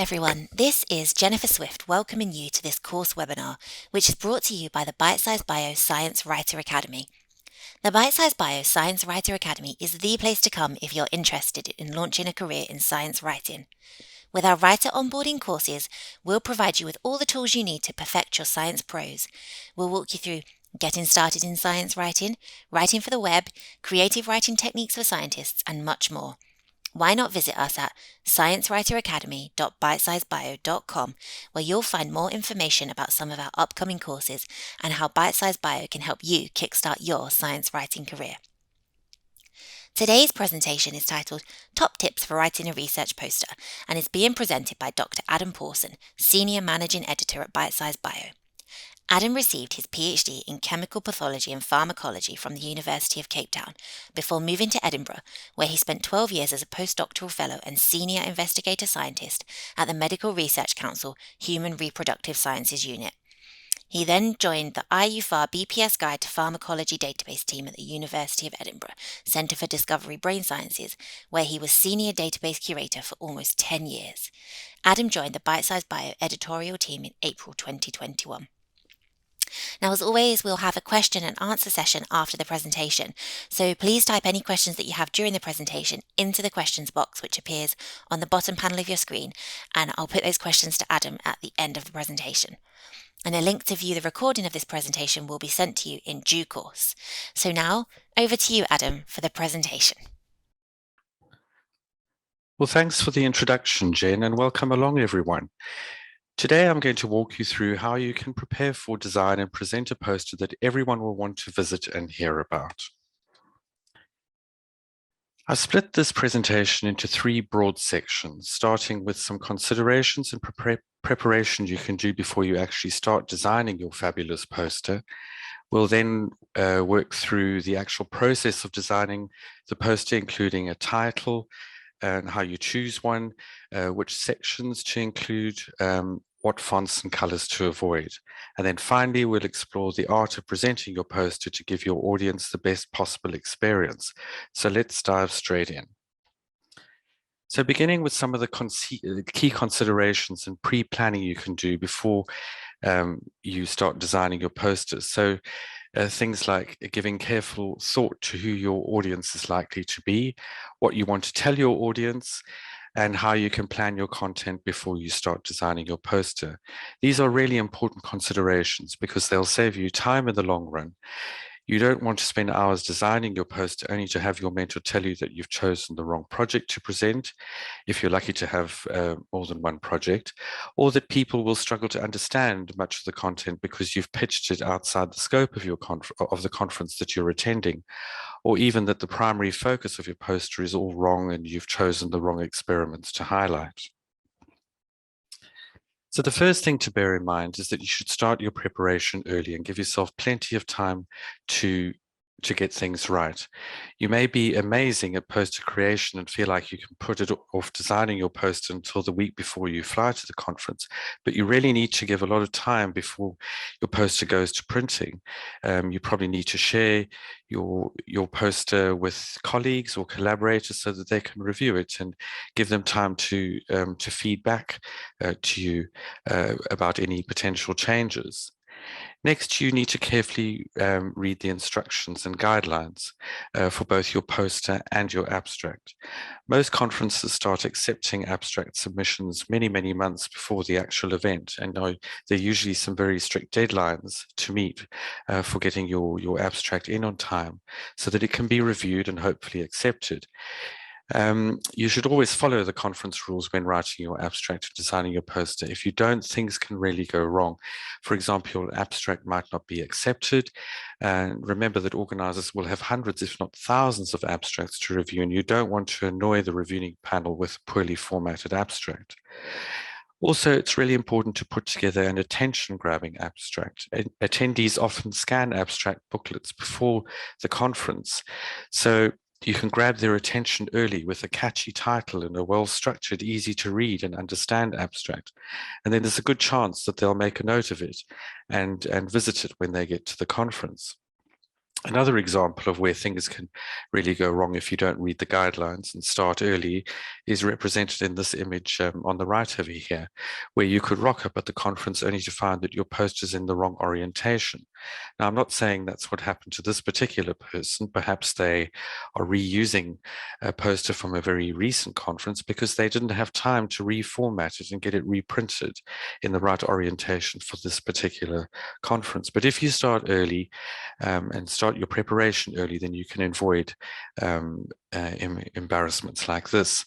everyone. This is Jennifer Swift welcoming you to this course webinar, which is brought to you by the Bite Size Bio Science Writer Academy. The Bite Size Bio Science Writer Academy is the place to come if you're interested in launching a career in science writing. With our writer onboarding courses, we'll provide you with all the tools you need to perfect your science prose. We'll walk you through getting started in science writing, writing for the web, creative writing techniques for scientists, and much more. Why not visit us at sciencewriteracademy.bitesizebio.com, where you'll find more information about some of our upcoming courses and how Bite Size Bio can help you kickstart your science writing career. Today's presentation is titled Top Tips for Writing a Research Poster and is being presented by Dr. Adam Pawson, Senior Managing Editor at Bite Size Bio. Adam received his PhD in chemical pathology and pharmacology from the University of Cape Town before moving to Edinburgh, where he spent 12 years as a postdoctoral fellow and senior investigator scientist at the Medical Research Council Human Reproductive Sciences Unit. He then joined the IUFAR BPS Guide to Pharmacology database team at the University of Edinburgh Centre for Discovery Brain Sciences, where he was senior database curator for almost 10 years. Adam joined the Bite Size Bio editorial team in April 2021. Now, as always, we'll have a question and answer session after the presentation, so please type any questions that you have during the presentation into the questions box which appears on the bottom panel of your screen, and I'll put those questions to Adam at the end of the presentation. And a link to view the recording of this presentation will be sent to you in due course. So now, over to you, Adam, for the presentation. Well, thanks for the introduction, Jen, and welcome along, everyone. Today, I'm going to walk you through how you can prepare for design and present a poster that everyone will want to visit and hear about. I split this presentation into three broad sections, starting with some considerations and preparation you can do before you actually start designing your fabulous poster. We'll then work through the actual process of designing the poster, including a title, and how you choose one, which sections to include, what fonts and colors to avoid. And then finally, we'll explore the art of presenting your poster to give your audience the best possible experience. So let's dive straight in. So beginning with some of the key considerations and pre-planning you can do before you start designing your posters. So things like giving careful thought to who your audience is likely to be, what you want to tell your audience, and how you can plan your content before you start designing your poster. These are really important considerations because they'll save you time in the long run. You don't want to spend hours designing your poster only to have your mentor tell you that you've chosen the wrong project to present, if you're lucky to have more than one project, or that people will struggle to understand much of the content because you've pitched it outside the scope of the conference that you're attending, or even that the primary focus of your poster is all wrong and you've chosen the wrong experiments to highlight. So the first thing to bear in mind is that you should start your preparation early and give yourself plenty of time to get things right. You may be amazing at poster creation and feel like you can put it off designing your poster until the week before you fly to the conference, but you really need to give a lot of time before your poster goes to printing. You probably need to share your poster with colleagues or collaborators so that they can review it and give them time to feedback to you about any potential changes. Next, you need to carefully read the instructions and guidelines for both your poster and your abstract. Most conferences start accepting abstract submissions many, many months before the actual event, and there are usually some very strict deadlines to meet for getting your abstract in on time so that it can be reviewed and hopefully accepted. You should always follow the conference rules when writing your abstract and designing your poster. If you don't, things can really go wrong. For example, your abstract might not be accepted. And remember that organizers will have hundreds, if not thousands, of abstracts to review, and you don't want to annoy the reviewing panel with a poorly formatted abstract. Also, it's really important to put together an attention-grabbing abstract. Attendees often scan abstract booklets before the conference, so you can grab their attention early with a catchy title and a well-structured, easy to read and understand abstract. And then there's a good chance that they'll make a note of it and visit it when they get to the conference. Another example of where things can really go wrong if you don't read the guidelines and start early is represented in this image on the right over here, where you could rock up at the conference only to find that your poster's in the wrong orientation. Now, I'm not saying that's what happened to this particular person. Perhaps they are reusing a poster from a very recent conference because they didn't have time to reformat it and get it reprinted in the right orientation for this particular conference. But if you start early and start your preparation early, then you can avoid embarrassments like this.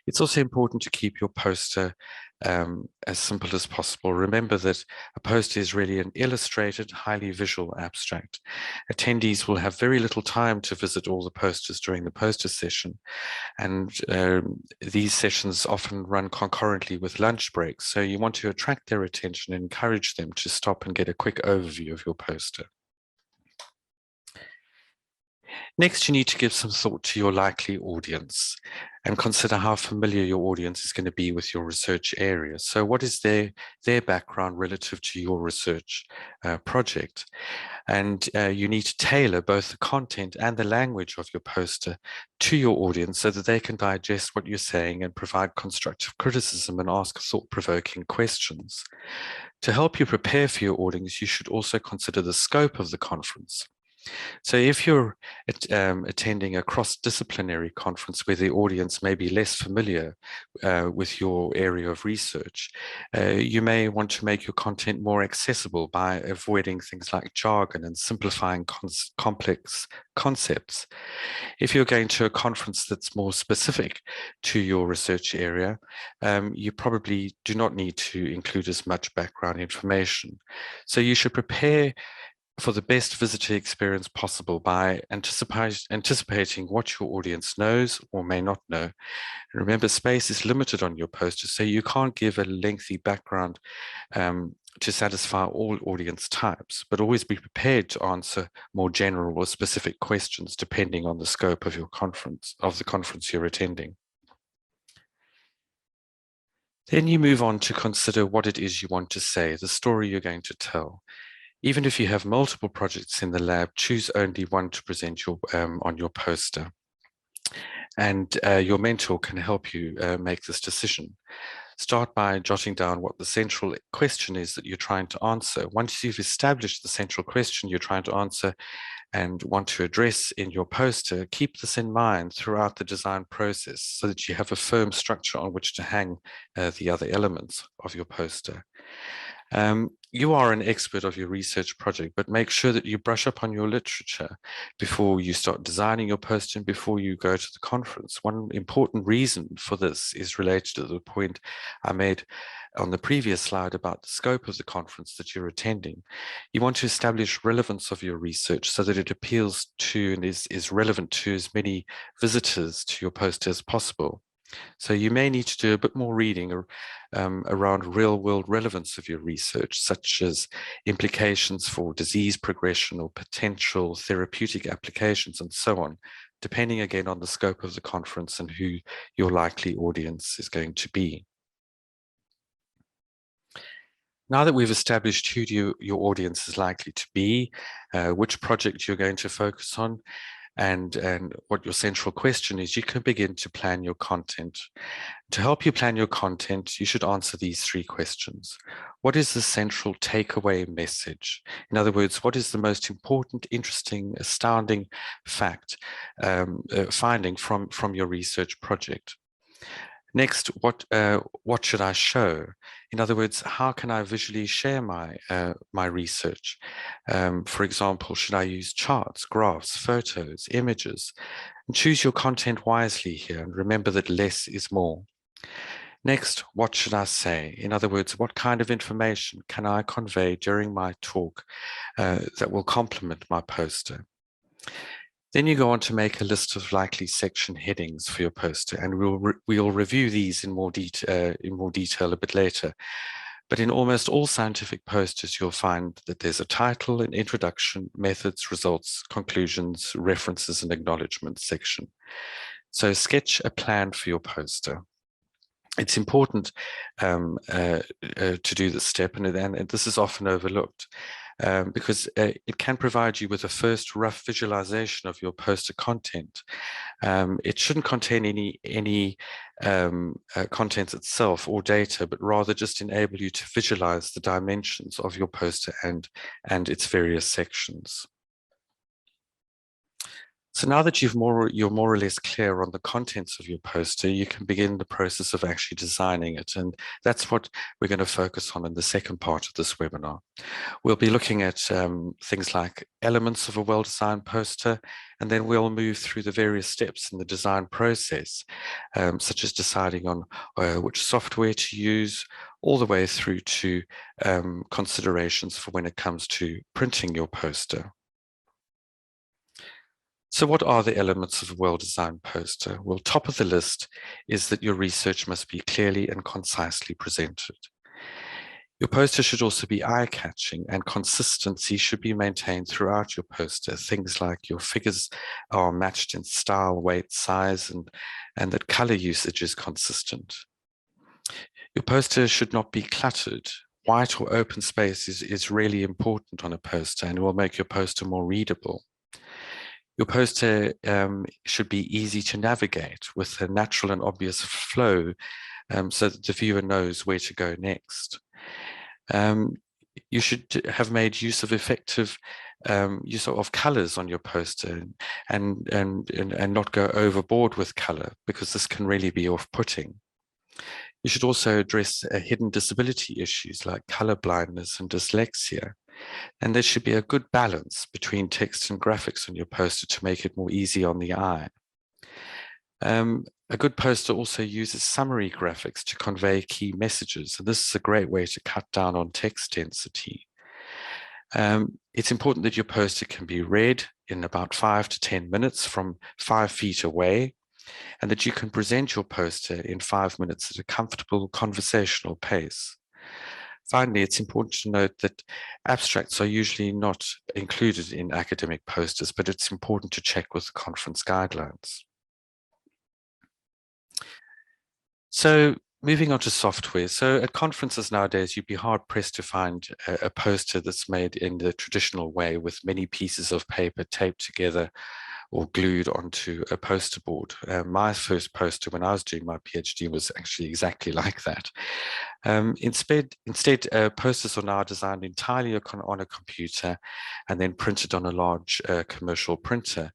It's also important to keep your poster as simple as possible. Remember that a poster is really an illustrated, highly visual abstract. Attendees will have very little time to visit all the posters during the poster session, and these sessions often run concurrently with lunch breaks. So you want to attract their attention and encourage them to stop and get a quick overview of your poster. Next, you need to give some thought to your likely audience and consider how familiar your audience is going to be with your research area. So what is their background relative to your research project? And you need to tailor both the content and the language of your poster to your audience so that they can digest what you're saying and provide constructive criticism and ask thought-provoking questions. To help you prepare for your audience, you should also consider the scope of the conference. So if you're attending a cross-disciplinary conference where the audience may be less familiar with your area of research, you may want to make your content more accessible by avoiding things like jargon and simplifying complex concepts. If you're going to a conference that's more specific to your research area, you probably do not need to include as much background information. So you should prepare for the best visitor experience possible by anticipating what your audience knows or may not know. And remember, space is limited on your poster, so you can't give a lengthy background to satisfy all audience types, but always be prepared to answer more general or specific questions depending on the scope of your conference, of the conference you're attending. Then you move on to consider what it is you want to say, the story you're going to tell. Even if you have multiple projects in the lab, choose only one to present on your poster. And your mentor can help you make this decision. Start by jotting down what the central question is that you're trying to answer. Once you've established the central question you're trying to answer and want to address in your poster, keep this in mind throughout the design process so that you have a firm structure on which to hang the other elements of your poster. You are an expert of your research project, but make sure that you brush up on your literature before you start designing your poster and before you go to the conference. One important reason for this is related to the point I made on the previous slide about the scope of the conference that you're attending. You want to establish relevance of your research so that it appeals to and is relevant to as many visitors to your poster as possible. So you may need to do a bit more reading around real-world relevance of your research, such as implications for disease progression or potential therapeutic applications and so on, depending again on the scope of the conference and who your likely audience is going to be. Now that we've established who your audience is likely to be, which project you're going to focus on, and what your central question is, you can begin to plan your content. To help you plan your content, you should answer these three questions. What is the central takeaway message? In other words, what is the most important, interesting, astounding fact, finding from your research project? Next, what should I show? In other words, how can I visually share my research? For example, should I use charts, graphs, photos, images? And choose your content wisely here, and remember that less is more. Next, what should I say? In other words, what kind of information can I convey during my talk that will complement my poster? Then you go on to make a list of likely section headings for your poster, and we'll review these in more detail a bit later. But in almost all scientific posters, you'll find that there's a title, an introduction, methods, results, conclusions, references, and acknowledgements section. So sketch a plan for your poster. It's important to do this step, and this is often overlooked. because it can provide you with a first rough visualization of your poster content. It shouldn't contain any content itself or data, but rather just enable you to visualize the dimensions of your poster and its various sections. So now that you're more or less clear on the contents of your poster, you can begin the process of actually designing it. And that's what we're going to focus on in the second part of this webinar. We'll be looking at things like elements of a well-designed poster, and then we'll move through the various steps in the design process, such as deciding on which software to use, all the way through to considerations for when it comes to printing your poster. So what are the elements of a well-designed poster? Well, top of the list is that your research must be clearly and concisely presented. Your poster should also be eye-catching, and consistency should be maintained throughout your poster. Things like your figures are matched in style, weight, size, and that color usage is consistent. Your poster should not be cluttered. White or open space is really important on a poster and will make your poster more readable. Your poster should be easy to navigate with a natural and obvious flow, so that the viewer knows where to go next. You should have made use of effective use of colors on your poster and not go overboard with color, because this can really be off-putting. You should also address hidden disability issues like color blindness and dyslexia. And there should be a good balance between text and graphics on your poster to make it more easy on the eye. A good poster also uses summary graphics to convey key messages. And this is a great way to cut down on text density. It's important that your poster can be read in about 5 to 10 minutes from 5 feet away, and that you can present your poster in 5 minutes at a comfortable conversational pace. Finally, it's important to note that abstracts are usually not included in academic posters, but it's important to check with the conference guidelines. So moving on to software. So at conferences nowadays, you'd be hard pressed to find a poster that's made in the traditional way with many pieces of paper taped together or glued onto a poster board. My first poster when I was doing my PhD was actually exactly like that. Instead, posters are now designed entirely on a computer and then printed on a large commercial printer.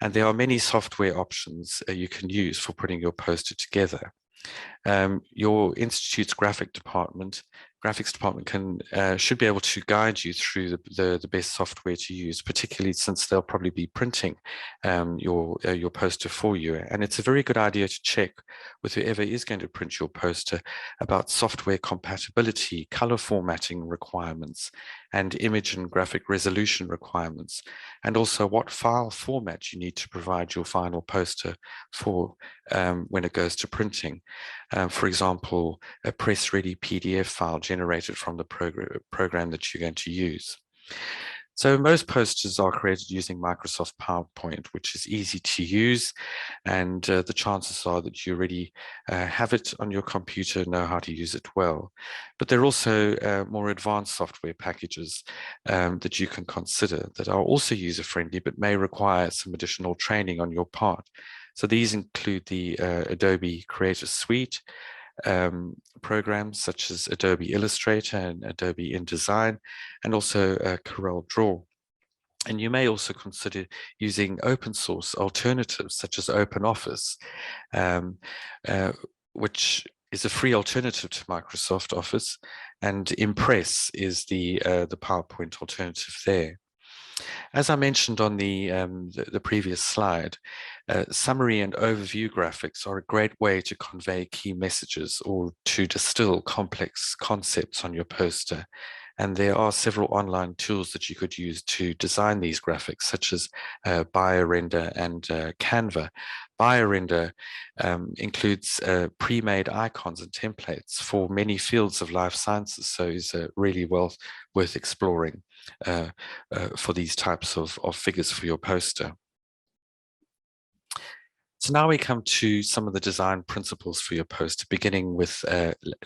And there are many software options you can use for putting your poster together. Your institute's graphics department should be able to guide you through the best software to use, particularly since they'll probably be printing your poster for you. And it's a very good idea to check with whoever is going to print your poster about software compatibility, color formatting requirements, and image and graphic resolution requirements, and also what file format you need to provide your final poster for when it goes to printing. For example, a press-ready PDF file generated from the program that you're going to use. So most posters are created using Microsoft PowerPoint, which is easy to use, and the chances are that you already have it on your computer, know how to use it well. But there are also more advanced software packages that you can consider that are also user-friendly, but may require some additional training on your part. So these include the Adobe Creative Suite, programs such as Adobe Illustrator and Adobe InDesign, and also Corel Draw. And you may also consider using open source alternatives such as OpenOffice, which is a free alternative to Microsoft Office, and Impress is the PowerPoint alternative there. As I mentioned on the previous slide, summary and overview graphics are a great way to convey key messages or to distill complex concepts on your poster. And there are several online tools that you could use to design these graphics, such as BioRender and Canva. BioRender includes pre-made icons and templates for many fields of life sciences, so is really worth exploring for these types of figures for your poster. So now we come to some of the design principles for your poster, beginning with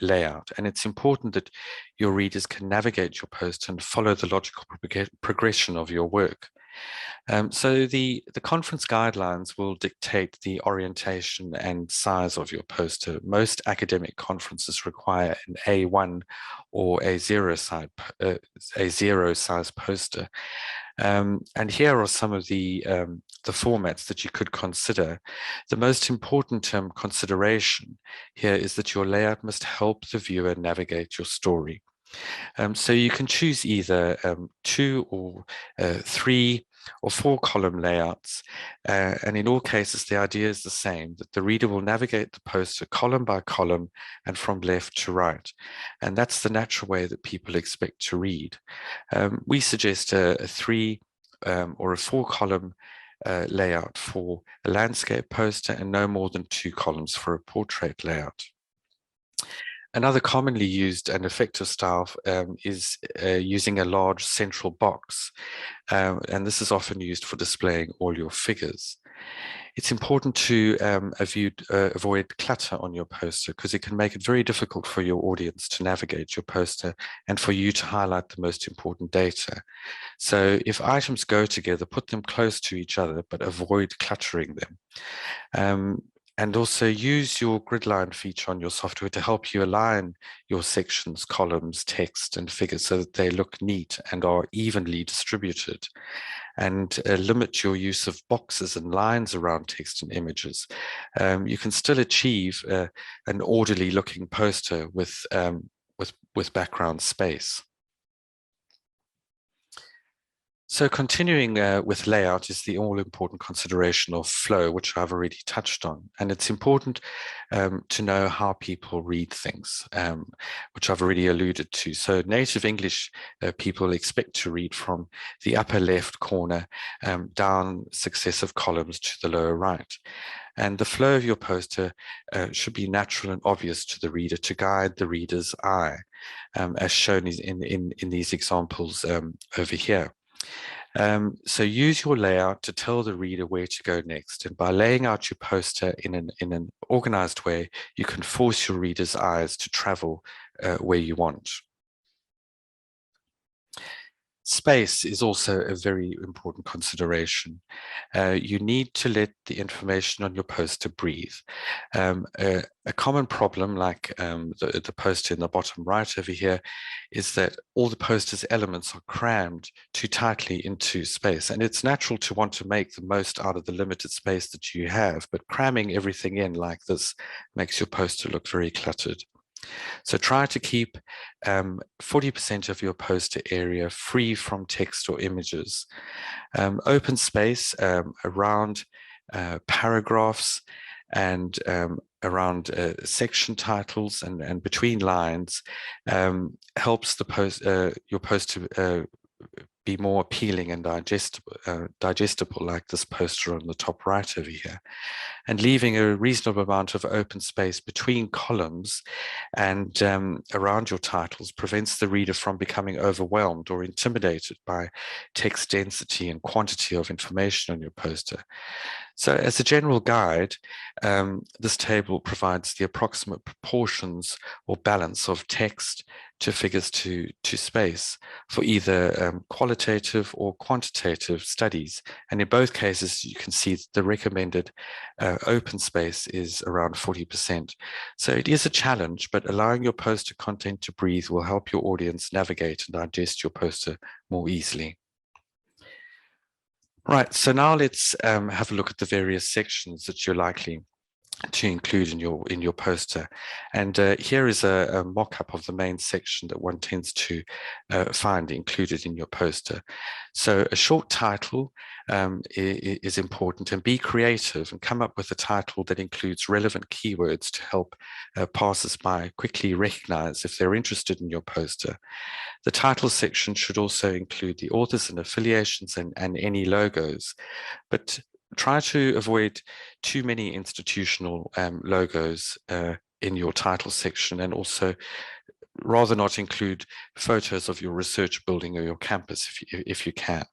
layout. And it's important that your readers can navigate your poster and follow the logical progression of your work. So the conference guidelines will dictate the orientation and size of your poster. Most academic conferences require an A1 or a zero size poster. And here are some of the formats that you could consider. The most important consideration here is that your layout must help the viewer navigate your story. So you can choose either 2 or 3 or 4 column layouts. And in all cases, the idea is the same, that the reader will navigate the poster column by column and from left to right. And that's the natural way that people expect to read. We suggest a 3 or a 4 column layout for a landscape poster and no more than 2 columns for a portrait layout. Another commonly used and effective style is using a large central box, and this is often used for displaying all your figures. It's important to avoid clutter on your poster because it can make it very difficult for your audience to navigate your poster and for you to highlight the most important data. So if items go together, put them close to each other, but avoid cluttering them. And also use your grid line feature on your software to help you align your sections, columns, text, and figures so that they look neat and are evenly distributed. And limit your use of boxes and lines around text and images. You can still achieve an orderly looking poster with background space. So continuing with layout is the all-important consideration of flow, which I've already touched on. And it's important to know how people read things, which I've already alluded to. So native English people expect to read from the upper left corner down successive columns to the lower right. And the flow of your poster should be natural and obvious to the reader to guide the reader's eye, as shown in these examples over here. So use your layout to tell the reader where to go next. And by laying out your poster in an organized way, you can force your reader's eyes to travel where you want. Space is also a very important consideration. You need to let the information on your poster breathe. A common problem, like the poster in the bottom right over here, is that all the poster's elements are crammed too tightly into space. And it's natural to want to make the most out of the limited space that you have, but cramming everything in like this makes your poster look very cluttered. So try to keep 40% of your poster area free from text or images. Open space around paragraphs and around section titles and between lines helps your poster be more appealing and digestible, like this poster on the top right over here. And leaving a reasonable amount of open space between columns and around your titles prevents the reader from becoming overwhelmed or intimidated by text density and quantity of information on your poster. So as a general guide, this table provides the approximate proportions or balance of text to figures to space for either qualitative or quantitative studies. And in both cases, you can see that the recommended open space is around 40%. So it is a challenge, but allowing your poster content to breathe will help your audience navigate and digest your poster more easily. Right, so now let's have a look at the various sections that you're likely to include in your poster. And here is a mock-up of the main section that one tends to find included in your poster. So a short title is important, and be creative and come up with a title that includes relevant keywords to help passers-by quickly recognize if they're interested in your poster. The title section should also include the authors and affiliations and any logos, but try to avoid too many institutional logos in your title section, and also rather not include photos of your research building or your campus if you can.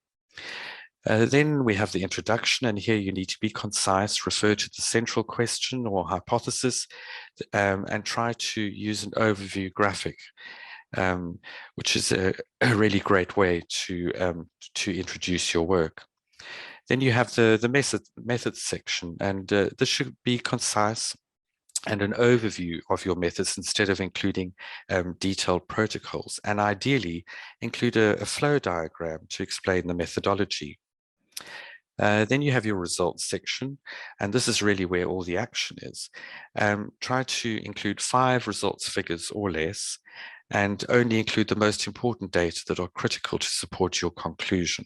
Then we have the introduction, and here you need to be concise, refer to the central question or hypothesis, and try to use an overview graphic, which is a really great way to introduce your work. Then you have the methods section, and this should be concise and an overview of your methods instead of including detailed protocols, and ideally include a flow diagram to explain the methodology. Then you have your results section, and this is really where all the action is. Try to include 5 results figures or less, and only include the most important data that are critical to support your conclusion.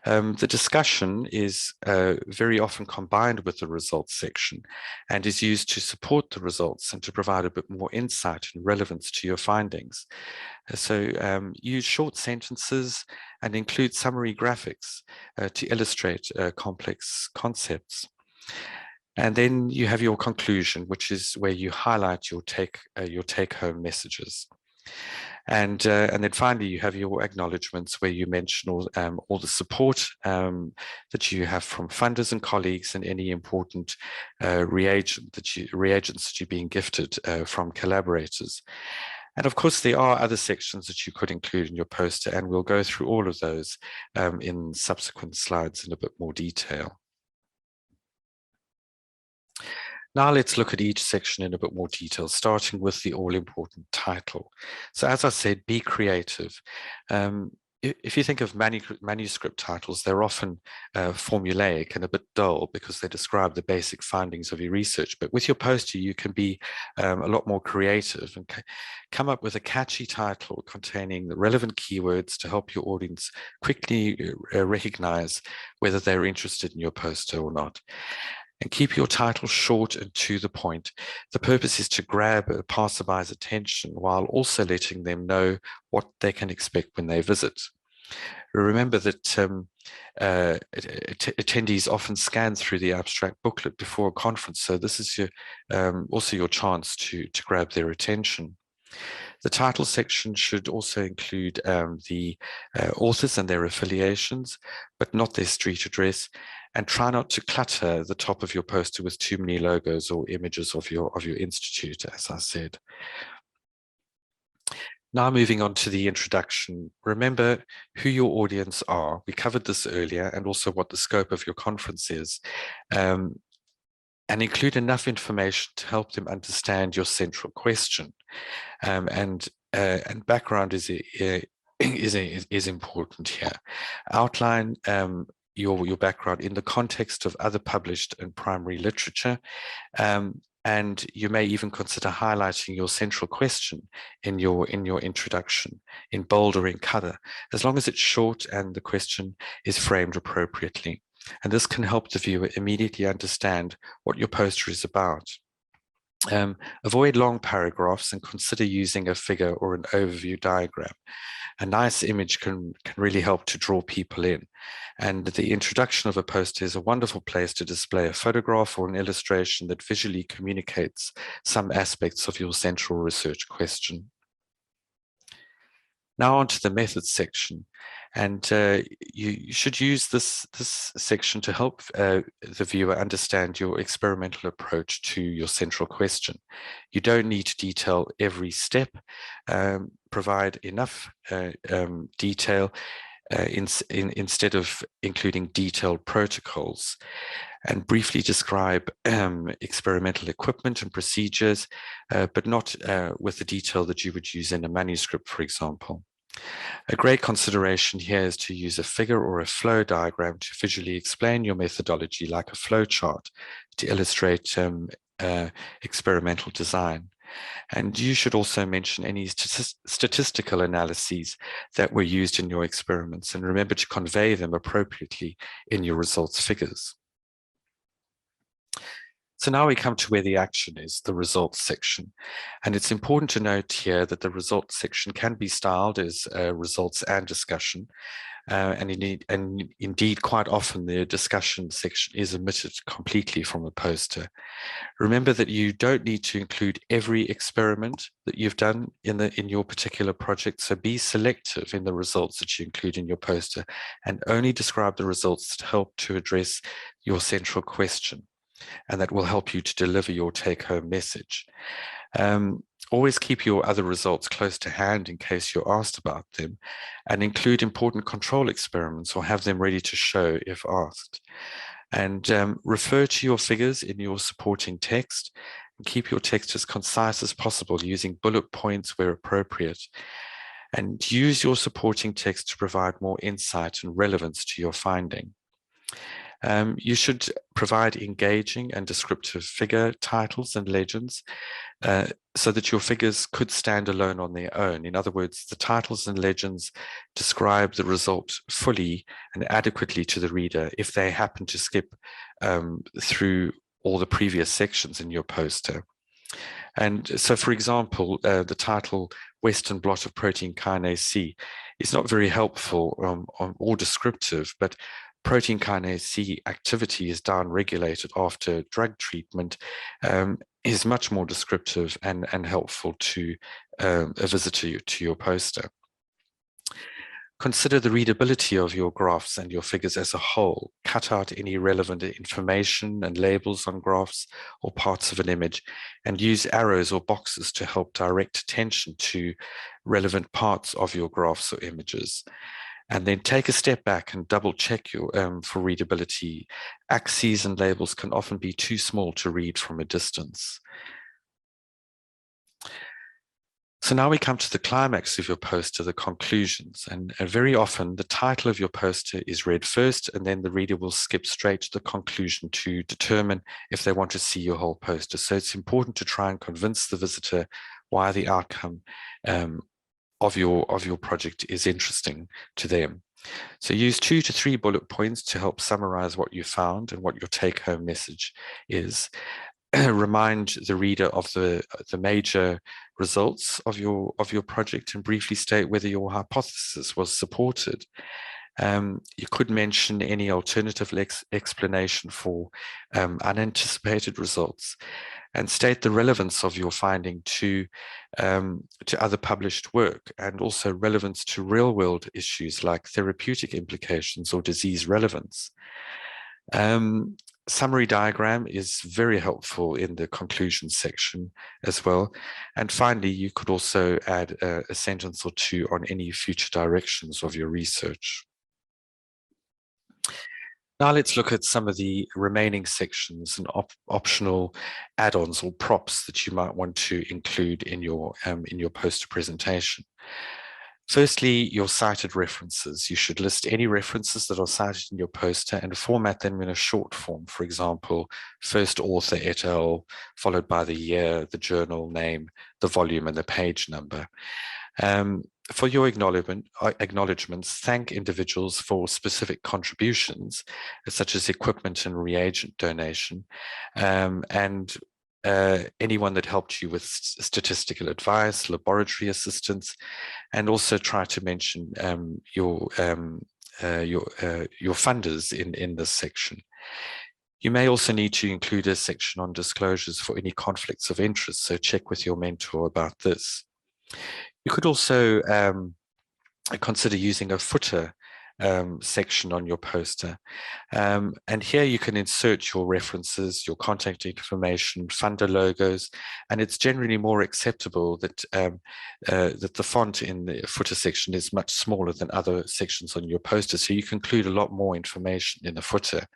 The discussion is very often combined with the results section and is used to support the results and to provide a bit more insight and relevance to your findings. So use short sentences and include summary graphics to illustrate complex concepts. And then you have your conclusion, which is where you highlight your take-home messages. And then finally, you have your acknowledgements where you mention all the support that you have from funders and colleagues and any important reagents that you're being gifted from collaborators. And of course, there are other sections that you could include in your poster, and we'll go through all of those in subsequent slides in a bit more detail. Now let's look at each section in a bit more detail, starting with the all-important title. So as I said, be creative. If you think of manuscript titles, they're often formulaic and a bit dull because they describe the basic findings of your research. But with your poster, you can be a lot more creative and come up with a catchy title containing the relevant keywords to help your audience quickly recognize whether they're interested in your poster or not. And keep your title short and to the point. The purpose is to grab a passerby's attention while also letting them know what they can expect when they visit. Remember that attendees often scan through the abstract booklet before a conference, so this is also your chance to grab their attention. The title section should also include the authors and their affiliations, but not their street address. And try not to clutter the top of your poster with too many logos or images of your institute, as I said. Now moving on to the introduction, remember who your audience are. We covered this earlier, and also what the scope of your conference is. And include enough information to help them understand your central question. And background is important here. Outline your background in the context of other published and primary literature, and you may even consider highlighting your central question in your introduction in bold or in color, as long as it's short and the question is framed appropriately. And this can help the viewer immediately understand what your poster is about. Avoid long paragraphs and consider using a figure or an overview diagram. A nice image can really help to draw people in. And the introduction of a poster is a wonderful place to display a photograph or an illustration that visually communicates some aspects of your central research question. Now onto the methods section. And you should use this section to help the viewer understand your experimental approach to your central question. You don't need to detail every step. Provide enough detail instead of including detailed protocols, and briefly describe experimental equipment and procedures, but not with the detail that you would use in a manuscript, for example. A great consideration here is to use a figure or a flow diagram to visually explain your methodology, like a flow chart, to illustrate experimental design. And you should also mention any statistical analyses that were used in your experiments, and remember to convey them appropriately in your results figures. So now we come to where the action is, the results section. And it's important to note here that the results section can be styled as results and discussion. and indeed, quite often the discussion section is omitted completely from the poster. Remember that you don't need to include every experiment that you've done in your particular project, so be selective in the results that you include in your poster and only describe the results that help to address your central question, and that will help you to deliver your take-home message. Always keep your other results close to hand in case you're asked about them, and include important control experiments or have them ready to show if asked. And refer to your figures in your supporting text, and keep your text as concise as possible using bullet points where appropriate. And use your supporting text to provide more insight and relevance to your finding. You should provide engaging and descriptive figure titles and legends so that your figures could stand alone on their own. In other words, the titles and legends describe the result fully and adequately to the reader if they happen to skip through all the previous sections in your poster. And so, for example, the title Western blot of protein kinase C is not very helpful or descriptive, but protein kinase C activity is downregulated after drug treatment is much more descriptive and helpful to a visitor to your poster. Consider the readability of your graphs and your figures as a whole. Cut out any relevant information and labels on graphs or parts of an image, and use arrows or boxes to help direct attention to relevant parts of your graphs or images. And then take a step back and double check for readability. Axes and labels can often be too small to read from a distance. So now we come to the climax of your poster, the conclusions. And very often the title of your poster is read first, and then the reader will skip straight to the conclusion to determine if they want to see your whole poster. So it's important to try and convince the visitor why the outcome of your project is interesting to them. So use 2 to 3 bullet points to help summarize what you found and what your take-home message is. Remind the reader of the major results of your project and briefly state whether your hypothesis was supported. You could mention any alternative explanation for unanticipated results, and state the relevance of your finding to other published work, and also relevance to real-world issues like therapeutic implications or disease relevance. Summary diagram is very helpful in the conclusion section as well. And finally, you could also add a sentence or two on any future directions of your research. Now let's look at some of the remaining sections and optional add-ons or props that you might want to include in your poster presentation. Firstly, your cited references. You should list any references that are cited in your poster and format them in a short form. For example, first author et al., followed by the year, the journal name, the volume, and the page number. For your acknowledgements, thank individuals for specific contributions, such as equipment and reagent donation, and anyone that helped you with statistical advice, laboratory assistance, and also try to mention your funders in this section. You may also need to include a section on disclosures for any conflicts of interest, so check with your mentor about this. You could also consider using a footer section on your poster. And here you can insert your references, your contact information, funder logos, and it's generally more acceptable that, that the font in the footer section is much smaller than other sections on your poster. So you can include a lot more information in the footer.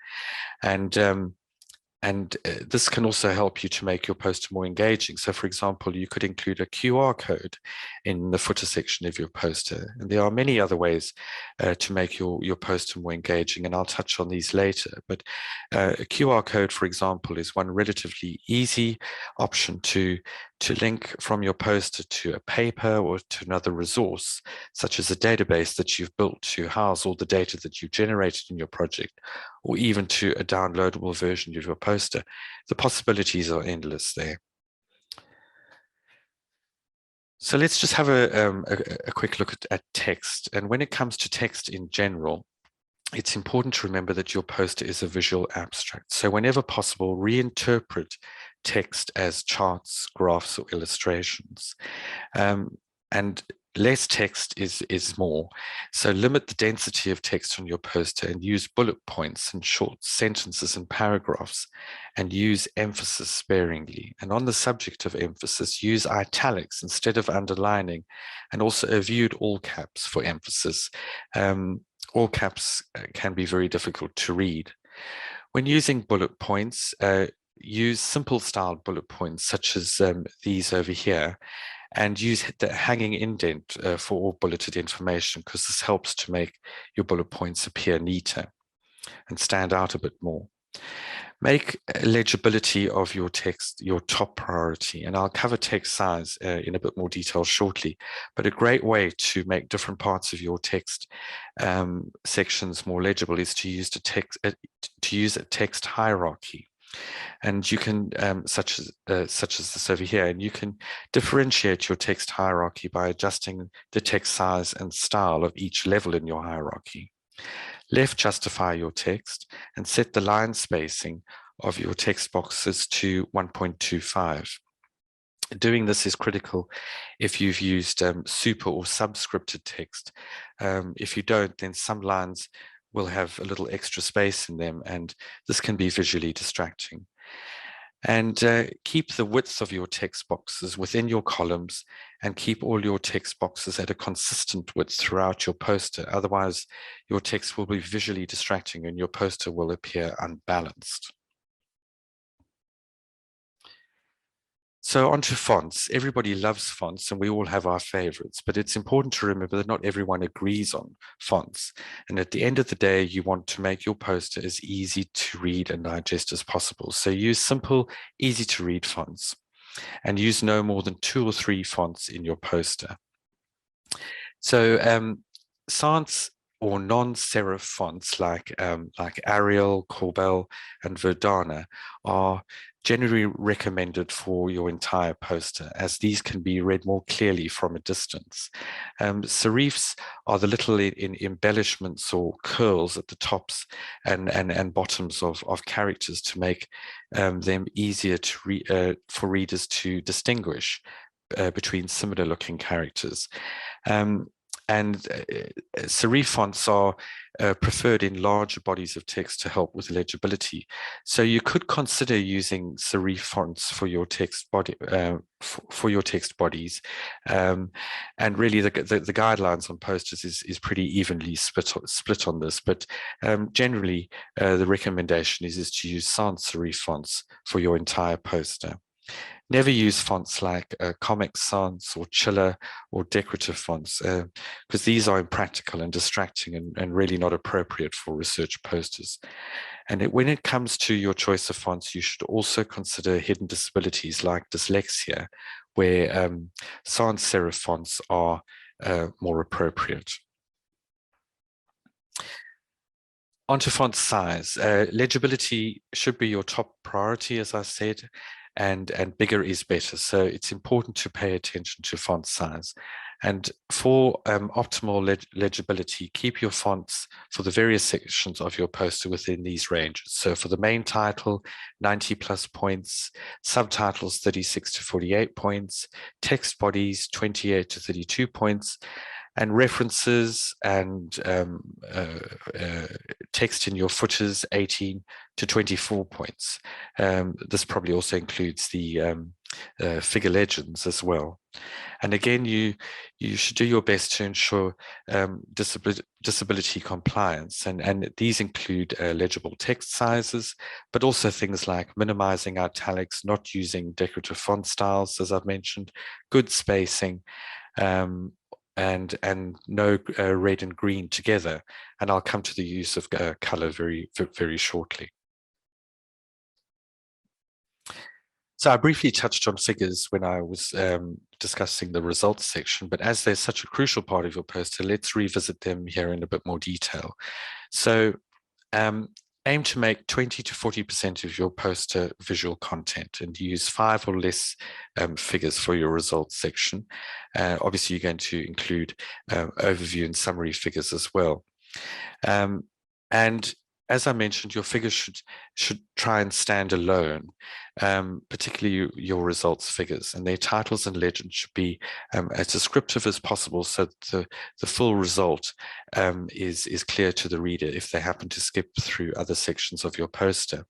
And this can also help you to make your poster more engaging. So for example, you could include a QR code in the footer section of your poster. And there are many other ways to make your poster more engaging, and I'll touch on these later. But a QR code, for example, is one relatively easy option to link from your poster to a paper or to another resource, such as a database that you've built to house all the data that you've generated in your project, or even to a downloadable version of your poster. The possibilities are endless there. So let's just have a quick look at text. And when it comes to text in general, it's important to remember that your poster is a visual abstract. So whenever possible, reinterpret text as charts, graphs, or illustrations. Um, and less text is more. So limit the density of text on your poster and use bullet points and short sentences and paragraphs, and use emphasis sparingly. And on the subject of emphasis, use italics instead of underlining, and also a viewed all caps for emphasis. All caps can be very difficult to read. When using bullet points, use simple styled bullet points such as these over here, and use the hanging indent for all bulleted information, because this helps to make your bullet points appear neater and stand out a bit more. Make legibility of your text your top priority, and I'll cover text size in a bit more detail shortly, but a great way to make different parts of your text sections more legible is to use a text hierarchy. And you can, such as this over here, and you can differentiate your text hierarchy by adjusting the text size and style of each level in your hierarchy. Left justify your text and set the line spacing of your text boxes to 1.25. Doing this is critical if you've used super or subscripted text. If you don't, then some lines will have a little extra space in them, and this can be visually distracting. And keep the width of your text boxes within your columns, and keep all your text boxes at a consistent width throughout your poster. Otherwise, your text will be visually distracting and your poster will appear unbalanced. So onto fonts. Everybody loves fonts and we all have our favorites, but it's important to remember that not everyone agrees on fonts. And at the end of the day, you want to make your poster as easy to read and digest as possible. So use simple, easy to read fonts, and use no more than 2 or 3 fonts in your poster. So sans or non-serif fonts like Arial, Corbel, and Verdana are generally recommended for your entire poster, as these can be read more clearly from a distance. Serifs are the little embellishments or curls at the tops and bottoms of characters to make them easier for readers to distinguish between similar looking characters. Serif fonts are preferred in larger bodies of text to help with legibility. So you could consider using serif fonts for your text body, for your text bodies. And really, the guidelines on posters is pretty evenly split on this. But generally, the recommendation is to use sans serif fonts for your entire poster. Never use fonts like Comic Sans or Chiller or decorative fonts, because these are impractical and distracting and really not appropriate for research posters. And when it comes to your choice of fonts, you should also consider hidden disabilities like dyslexia, where sans serif fonts are more appropriate. Onto font size. Legibility should be your top priority, as I said, and bigger is better. So it's important to pay attention to font size. And for optimal legibility, keep your fonts for the various sections of your poster within these ranges. So for the main title, 90 plus points, subtitles 36 to 48 points, text bodies 28 to 32 points, and references and text in your footers 18 to 24 points. This probably also includes the figure legends as well. And again, you should do your best to ensure disability compliance, and these include legible text sizes, but also things like minimizing italics, not using decorative font styles, as I've mentioned, good spacing, and no red and green together. And I'll come to the use of color very shortly. So I briefly touched on figures when I was discussing the results section, but as they're such a crucial part of your poster, let's revisit them here in a bit more detail. So aim to make 20 to 40% of your poster visual content and use 5 or less figures for your results section. Obviously, you're going to include overview and summary figures as well. And as I mentioned, your figures should try and stand alone, particularly your results figures, and their titles and legends should be as descriptive as possible, so that the full result is clear to the reader if they happen to skip through other sections of your poster.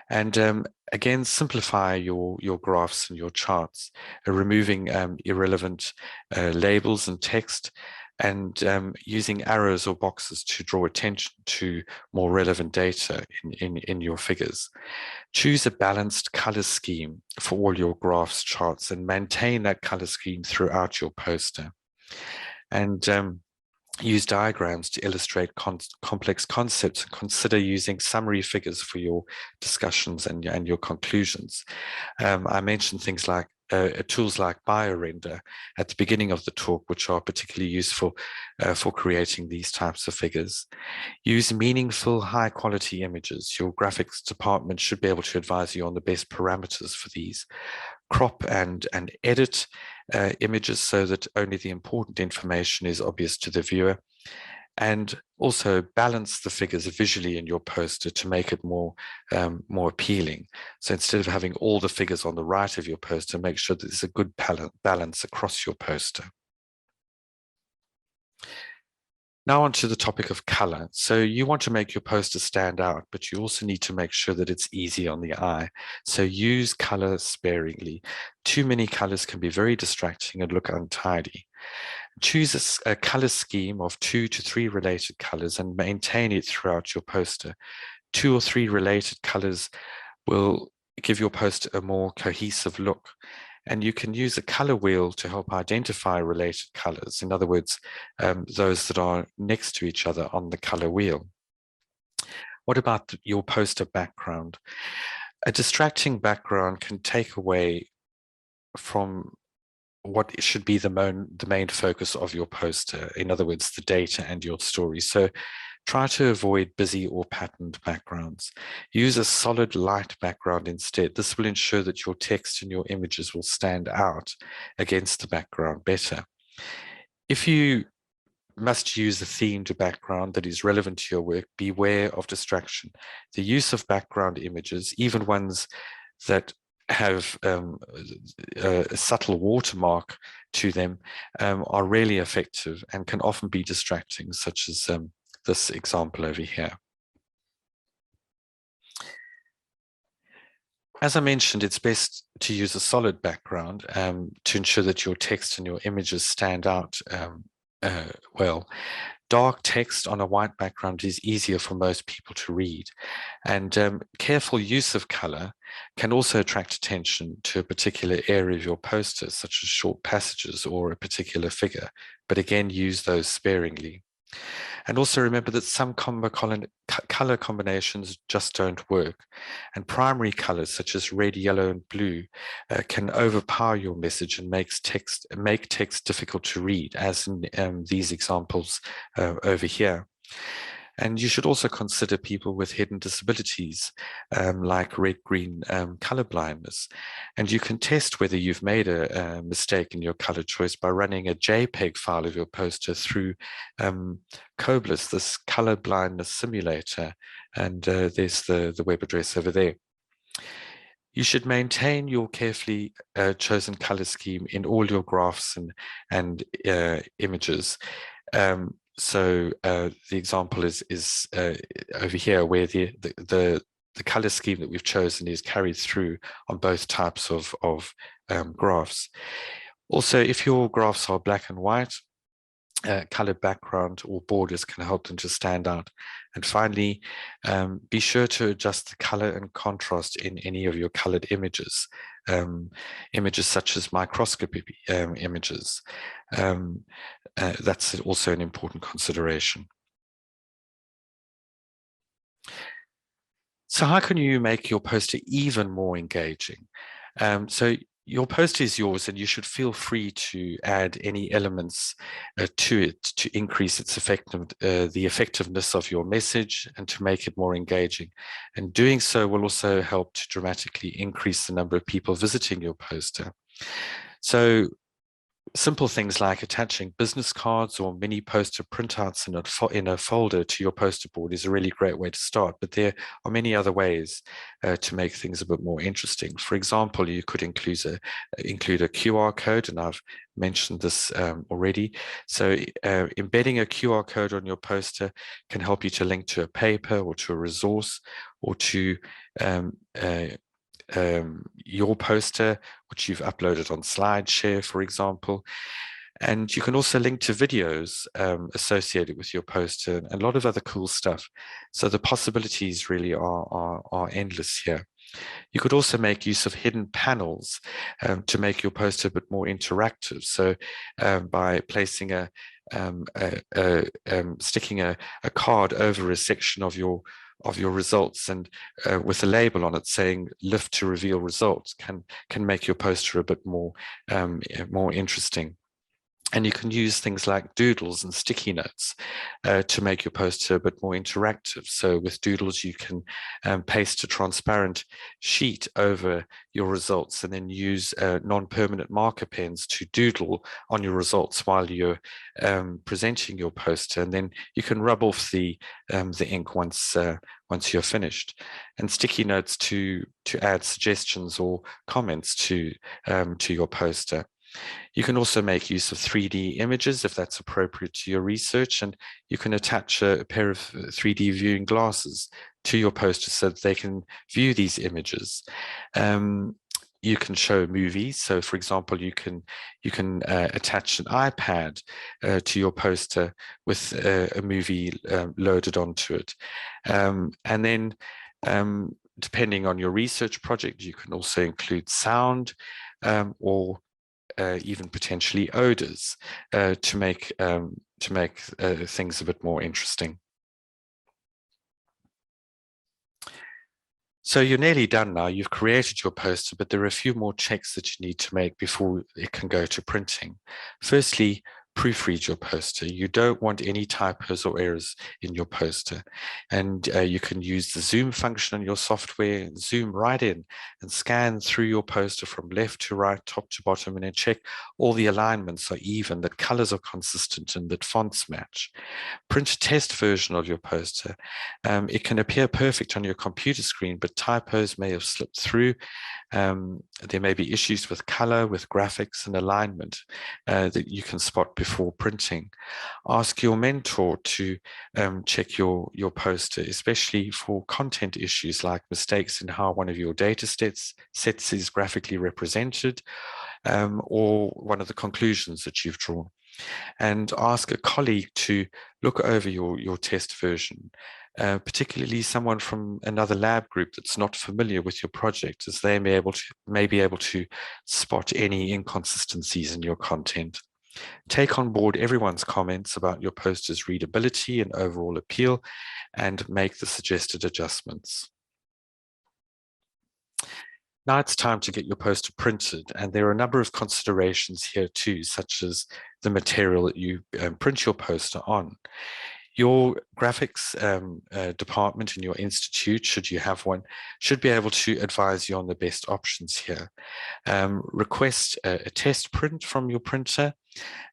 And again, simplify your graphs and your charts, removing irrelevant labels and text, and using arrows or boxes to draw attention to more relevant data in your figures. Choose a balanced color scheme for all your graphs, charts, and maintain that color scheme throughout your poster. And use diagrams to illustrate complex concepts, and consider using summary figures for your discussions and your conclusions. I mentioned things like tools like BioRender at the beginning of the talk, which are particularly useful for creating these types of figures. Use meaningful, high-quality images. Your graphics department should be able to advise you on the best parameters for these. Crop and edit images so that only the important information is obvious to the viewer. And also balance the figures visually in your poster to make it more appealing. So instead of having all the figures on the right of your poster, make sure that there's a good balance across your poster. Now onto the topic of color. So you want to make your poster stand out, but you also need to make sure that it's easy on the eye. So use color sparingly. Too many colors can be very distracting and look untidy. Choose a color scheme of 2 to 3 related colors and maintain it throughout your poster. 2 or 3 related colors will give your poster a more cohesive look. And you can use a color wheel to help identify related colors. In other words, those that are next to each other on the color wheel. What about your poster background? A distracting background can take away from what should be the main focus of your poster. In other words, the data and your story. So try to avoid busy or patterned backgrounds. Use a solid light background instead. This will ensure that your text and your images will stand out against the background better. If you must use a themed background that is relevant to your work, beware of distraction. The use of background images, even ones that have a subtle watermark to them, are really effective and can often be distracting, such as this example over here. As I mentioned, it's best to use a solid background to ensure that your text and your images stand out well. Dark text on a white background is easier for most people to read, and careful use of color can also attract attention to a particular area of your poster, such as short passages or a particular figure, but again, use those sparingly. And also remember that some color combinations just don't work. And primary colors such as red, yellow, and blue can overpower your message and make text difficult to read, as in these examples over here. And you should also consider people with hidden disabilities, like red-green color blindness. And you can test whether you've made a mistake in your color choice by running a JPEG file of your poster through Coblis, this color blindness simulator. And there's the web address over there. You should maintain your carefully chosen color scheme in all your graphs and images. So the example is over here, where the color scheme that we've chosen is carried through on both types of graphs. Also, if your graphs are black and white, colored background or borders can help them to stand out. And finally, be sure to adjust the color and contrast in any of your colored images, images such as microscopy images. That's also an important consideration. So how can you make your poster even more engaging? So Your poster is yours, and you should feel free to add any elements to it to increase its the effectiveness of your message and to make it more engaging. And doing so will also help to dramatically increase the number of people visiting your poster. So simple things like attaching business cards or mini poster printouts in a folder to your poster board is a really great way to start, but there are many other ways to make things a bit more interesting. For example, you could include a QR code, and I've mentioned this already. So embedding a QR code on your poster can help you to link to a paper or to a resource or to your poster, which you've uploaded on SlideShare, for example. And you can also link to videos associated with your poster and a lot of other cool stuff. So the possibilities really are endless here. You could also make use of hidden panels to make your poster a bit more interactive. So by placing sticking a card over a section of your results and with a label on it saying "lift to reveal results" can make your poster a bit more interesting. And you can use things like doodles and sticky notes to make your poster a bit more interactive. So with doodles, you can paste a transparent sheet over your results and then use non-permanent marker pens to doodle on your results while you're presenting your poster. And then you can rub off the ink once you're finished. And sticky notes to add suggestions or comments to your poster. You can also make use of 3D images if that's appropriate to your research, and you can attach a pair of 3D viewing glasses to your poster so that they can view these images. You can show movies. So, for example, you can attach an iPad to your poster with a movie loaded onto it, and then. Depending on your research project, you can also include sound or even potentially odors to make things a bit more interesting. So you're nearly done now. You've created your poster, but there are a few more checks that you need to make before it can go to printing. Firstly, proofread your poster. You don't want any typos or errors in your poster. And you can use the zoom function on your software, zoom right in and scan through your poster from left to right, top to bottom, and then check all the alignments are even, that colors are consistent, and that fonts match. Print a test version of your poster. It can appear perfect on your computer screen, but typos may have slipped through. There may be issues with color, with graphics and alignment that you can spot before printing. Ask your mentor to check your poster, especially for content issues like mistakes in how one of your data sets is graphically represented, or one of the conclusions that you've drawn. And ask a colleague to look over your test version, particularly someone from another lab group that's not familiar with your project, as they may be able to spot any inconsistencies in your content. Take on board everyone's comments about your poster's readability and overall appeal, and make the suggested adjustments. Now it's time to get your poster printed, and there are a number of considerations here too, such as the material that you print your poster on. Your graphics department in your institute, should you have one, should be able to advise you on the best options here. Request a test print from your printer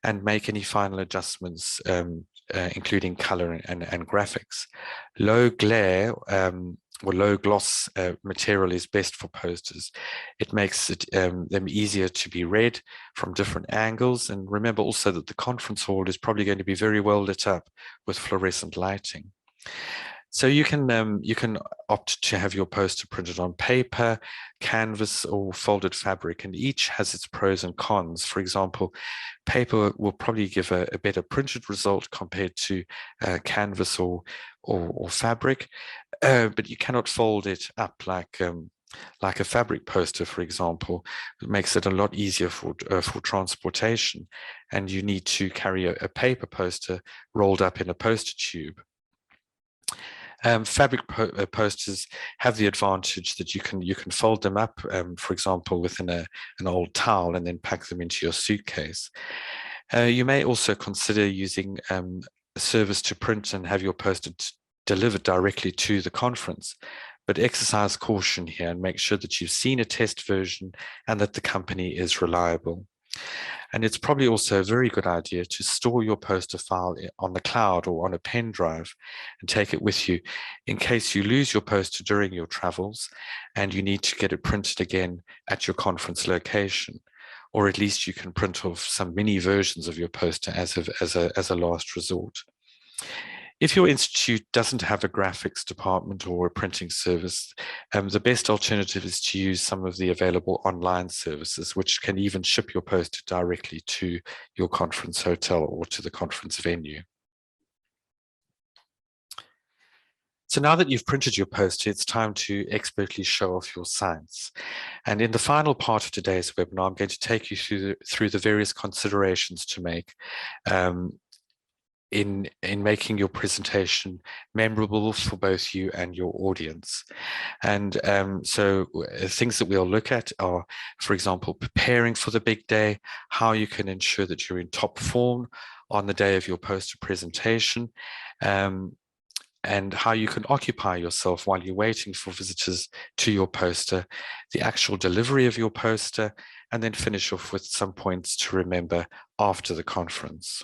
and make any final adjustments, including color and graphics. Low glare or low gloss material is best for posters. It makes them easier to be read from different angles. And remember also that the conference hall is probably going to be very well lit up with fluorescent lighting. So you can opt to have your poster printed on paper, canvas, or folded fabric, and each has its pros and cons. For example, paper will probably give a better printed result compared to canvas or fabric, but you cannot fold it up like a fabric poster, for example. It makes it a lot easier for transportation, and you need to carry a paper poster rolled up in a poster tube. Fabric posters have the advantage that you can fold them up, for example, within an old towel and then pack them into your suitcase. You may also consider using a service to print and have your poster delivered directly to the conference. But exercise caution here and make sure that you've seen a test version and that the company is reliable. And it's probably also a very good idea to store your poster file on the cloud or on a pen drive and take it with you in case you lose your poster during your travels and you need to get it printed again at your conference location. Or at least you can print off some mini versions of your poster as a last resort. If your institute doesn't have a graphics department or a printing service, the best alternative is to use some of the available online services, which can even ship your poster directly to your conference hotel or to the conference venue. So now that you've printed your poster, it's time to expertly show off your science. And in the final part of today's webinar, I'm going to take you through the various considerations to make in making your presentation memorable for both you and your audience. And so things that we'll look at are, for example, preparing for the big day, how you can ensure that you're in top form on the day of your poster presentation, and how you can occupy yourself while you're waiting for visitors to your poster, the actual delivery of your poster, and then finish off with some points to remember after the conference.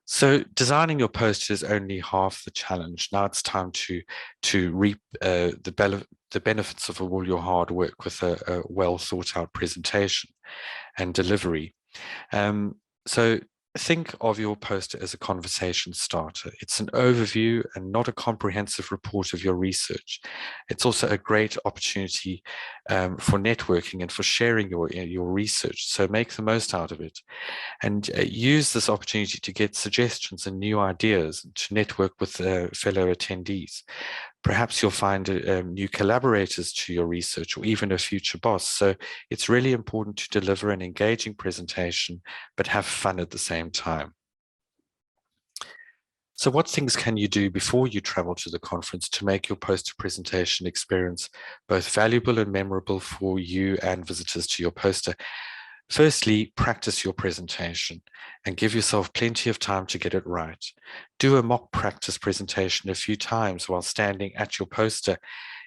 So designing your poster is only half the challenge. Now it's time to reap the benefits of all your hard work with a well thought out presentation and delivery. So think of your poster as a conversation starter. It's an overview and not a comprehensive report of your research. It's also a great opportunity for networking and for sharing your research. So make the most out of it. And use this opportunity to get suggestions and new ideas, to network with fellow attendees. Perhaps you'll find new collaborators to your research or even a future boss. So it's really important to deliver an engaging presentation, but have fun at the same time. So what things can you do before you travel to the conference to make your poster presentation experience both valuable and memorable for you and visitors to your poster? Firstly, practice your presentation and give yourself plenty of time to get it right. Do a mock practice presentation a few times while standing at your poster.